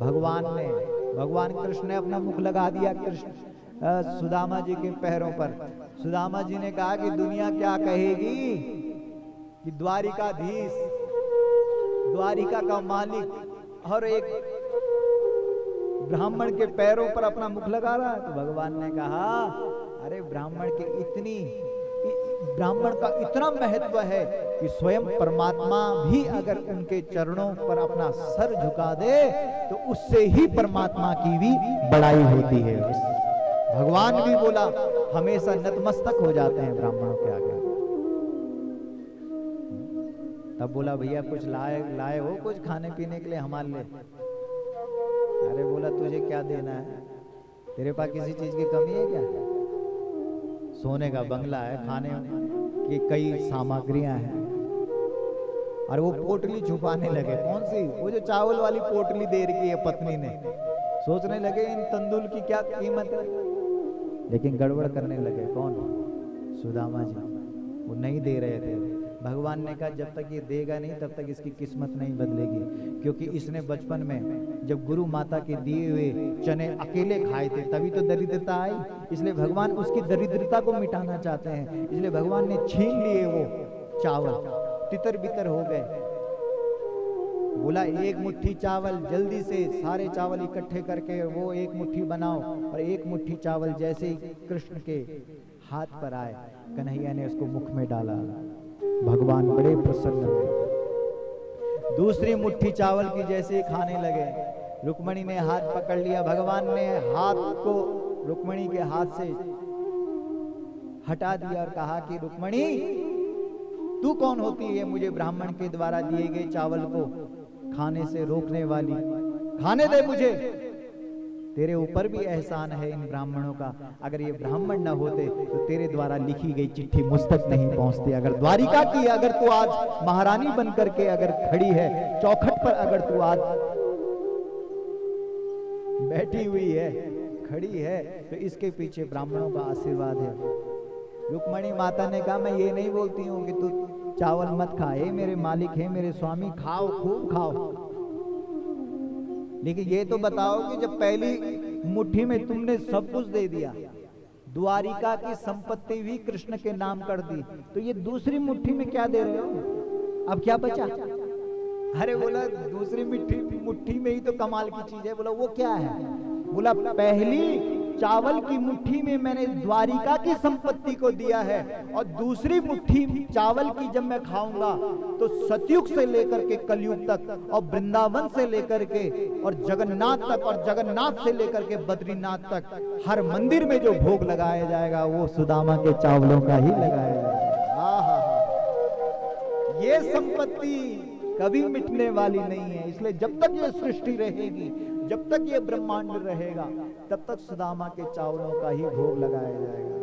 भगवान ने। भगवान कृष्ण ने अपना मुख लगा दिया कृष्ण सुदामा जी के पैरों पर। सुदामा जी ने कहा कि दुनिया क्या कहेगी कि द्वारिकाधीश, द्वारिका का मालिक और एक ब्राह्मण के पैरों पर अपना मुख लगा रहा है। तो भगवान ने कहा अरे ब्राह्मण का इतना महत्व है कि स्वयं परमात्मा भी अगर उनके चरणों पर अपना सर झुका दे तो उससे ही परमात्मा की भी बड़ाई होती है। भगवान भी बोला हमेशा नतमस्तक हो जाते हैं ब्राह्मणों के आगे। तब बोला भैया कुछ लाए हो कुछ खाने पीने के लिए हमारे लिए? अरे बोला तुझे क्या देना है, तेरे पास किसी चीज की कमी है क्या? सोने का बंगला है, खाने की कई सामग्रियां हैं। और वो पोटली छुपाने लगे। कौन सी? वो जो चावल वाली पोटली दे रखी है पत्नी ने। सोचने लगे इन तंदूल की क्या कीमत है, लेकिन गड़बड़ करने लगे। कौन? सुदामा जी। वो नहीं दे रहे थे। भगवान ने कहा जब तक ये देगा नहीं तब तक इसकी किस्मत नहीं बदलेगी, क्योंकि इसने बचपन में जब गुरु माता के दिए हुए चने अकेले खाए थे तभी तो दरिद्रता आई। इसलिए भगवान उसकी दरिद्रता को मिटाना चाहते हैं। इसलिए भगवान ने छीन लिए वो चावल, तितर बितर हो गए। बोला एक मुट्ठी चावल, जल्दी से सारे चावल इकट्ठे करके वो एक मुट्ठी बनाओ। और एक मुट्ठी चावल जैसे ही कृष्ण के हाथ पर आए, कन्हैया ने उसको मुख में डाला। भगवान बड़े प्रसन्न हुए। दूसरी मुट्ठी चावल की जैसे ही खाने लगे, रुक्मणी ने हाथ पकड़ लिया। भगवान ने हाथ को रुक्मणी के हाथ से हटा दिया और कहा कि रुक्मणी तू कौन होती है मुझे ब्राह्मण के द्वारा दिए गए चावल को खाने से रोकने वाली? खाने दे मुझे। तेरे ऊपर भी एहसान है इन ब्राह्मणों का। अगर ये ब्राह्मण न होते तो तेरे द्वारा लिखी गई चिट्ठी मुझ तक नहीं पहुंचती। अगर द्वारिका की अगर तू आज महारानी बन करके अगर खड़ी है, चौखट पर अगर तू आज बैठी हुई है, खड़ी है, तो इसके पीछे ब्राह्मणों का आशीर्वाद है। रुक्मणी माता ने कहा मैं ये नहीं बोलती हूँ कि तू चावल मत खा, हे मेरे मालिक है मेरे स्वामी, खाओ खूब खाओ, लेकिन ये तो बताओ कि जब पहली मुट्ठी में तुमने सब कुछ दे दिया, द्वारिका की संपत्ति भी कृष्ण के नाम कर दी, तो ये दूसरी मुट्ठी में क्या दे रहे हो? अब क्या बचा? अरे बोला दूसरी मुट्ठी में ही तो कमाल की चीज है। बोला वो क्या है? बोला पहली चावल की मुट्ठी में मैंने द्वारिका की संपत्ति को दिया है, और दूसरी मुट्ठी चावल की जब मैं खाऊंगा तो सतयुग से लेकर के कलयुग तक, और वृंदावन से लेकर के और जगन्नाथ तक, और जगन्नाथ से लेकर के बद्रीनाथ तक हर मंदिर में जो भोग लगाया जाएगा वो सुदामा के चावलों का ही लगाया जाएगा। ये संपत्ति कभी मिटने वाली नहीं है। इसलिए जब तक ये सृष्टि रहेगी, जब तक ये ब्रह्मांड रहेगा, तब तक सुदामा के चावलों का ही भोग लगाया जाएगा।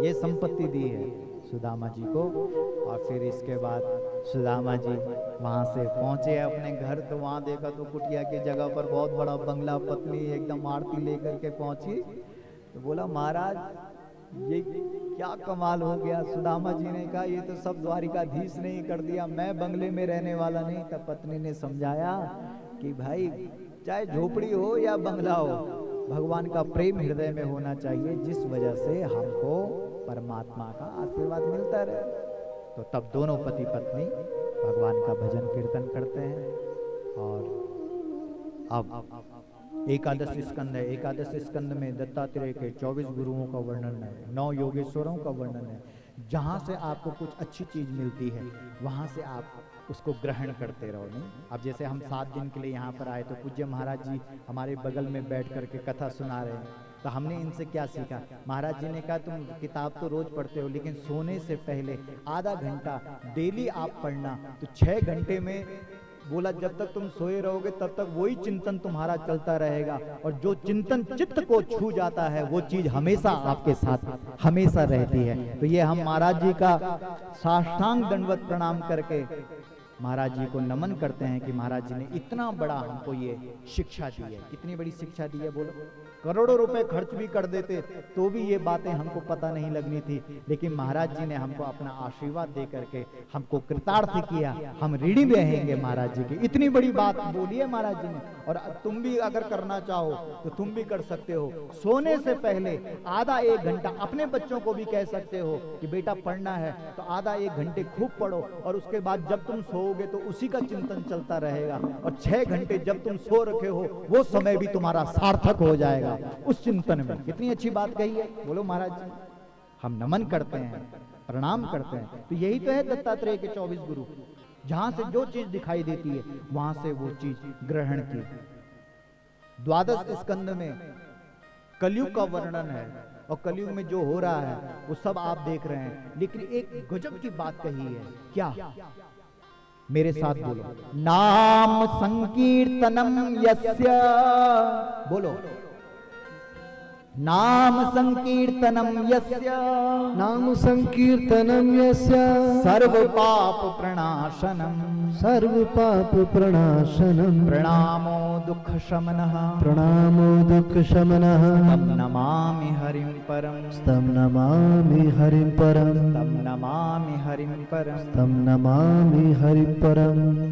ये संपत्ति दी है सुदामा जी को। और फिर इसके बाद सुदामा जी वहां से पहुंचे अपने घर, तो वहां देखा तो कुटिया की जगह पर बहुत बड़ा बंगला, पत्नी एकदम आरती लेकर के पहुंची। तो बोला महाराज ये क्या कमाल हो गया। सुदामा जी ने कहा ये तो सब द्वारिकाधीश ने ही कर दिया, मैं बंगले में रहने वाला नहीं। तब पत्नी ने समझाया कि भाई चाहे झोपड़ी हो या बंगला हो, भगवान का प्रेम हृदय में होना चाहिए, जिस वजह से हमको परमात्मा का आशीर्वाद मिलता रहे। तो तब दोनों पति पत्नी भगवान का भजन कीर्तन करते हैं। और अब एकादश स्कंद है। एकादश स्कंद में दत्तात्रेय के 24 गुरुओं का वर्णन है, 9 योगेश्वरों का वर्णन है। जहाँ से आपको कुछ अच्छी चीज मिलती है वहाँ से आप उसको ग्रहण करते रहो। नहीं, अब जैसे हम 7 दिन के लिए यहाँ पर आए तो पूज्य महाराज जी हमारे बगल में बैठ करके कथा सुना रहे हैं, तो हमने इनसे क्या सीखा? महाराज जी ने कहा तुम किताब तो रोज पढ़ते हो, लेकिन सोने से पहले आधा घंटा डेली आप पढ़ना, तो 6 घंटे में बोला जब तक तुम सोए रहोगे तब तक वही चिंतन तुम्हारा चलता रहेगा, और जो चिंतन चित्त को छू जाता है वो चीज हमेशा आपके साथ हमेशा रहती है। तो ये हम महाराज जी का साष्टांग दंडवत प्रणाम करके महाराज जी को नमन करते हैं कि महाराज जी ने इतना बड़ा हमको ये शिक्षा दी है। कितनी बड़ी शिक्षा दी है बोलो। करोड़ों रुपए खर्च भी कर देते तो भी ये बातें हमको पता नहीं लगनी थी, लेकिन महाराज जी ने हमको अपना आशीर्वाद दे करके हमको कृतार्थ किया। हम ऋणी रहेंगे महाराज जी की। इतनी बड़ी बात बोली है महाराज जी ने। और तुम भी अगर करना चाहो तो तुम भी कर सकते हो। सोने से पहले आधा एक घंटा अपने बच्चों को भी कह सकते हो कि बेटा पढ़ना है तो आधा एक घंटे खूब पढ़ो, और उसके बाद जब तुम सोओगे तो उसी का चिंतन चलता रहेगा, और 6 घंटे जब तुम सो रखे हो वो समय भी तुम्हारा सार्थक हो जाएगा उस चिंतन में। कितनी अच्छी बात कही है, बोलो महाराज जी। हम नमन करते हैं, प्रणाम करते हैं। तो यही तो है दत्तात्रेय के 24 गुरु। जहां से जो चीज दिखाई देती है वहां से वो चीज ग्रहण की। द्वादश स्कंद में कलयुग का वर्णन है, और कलयुग में जो हो रहा है वो सब आप देख रहे हैं। लेकिन एक गजब की बात कही है, क्या? मेरे साथ बोलो, नाम संकीर्तनम यस्य, बोलो, नाम संकीर्तनम यस्य, नाम संकीर्तनम यस्य सर्व पाप प्रणाशनम, सर्व पाप प्रणाशनम, प्रणामो दुख शमनः, प्रणामो दुख शमनः, तम नमामि हरिं परम, तम नमामि हरिं परम, तम नमामि हरिं परम। तम नमामि हरिं परम।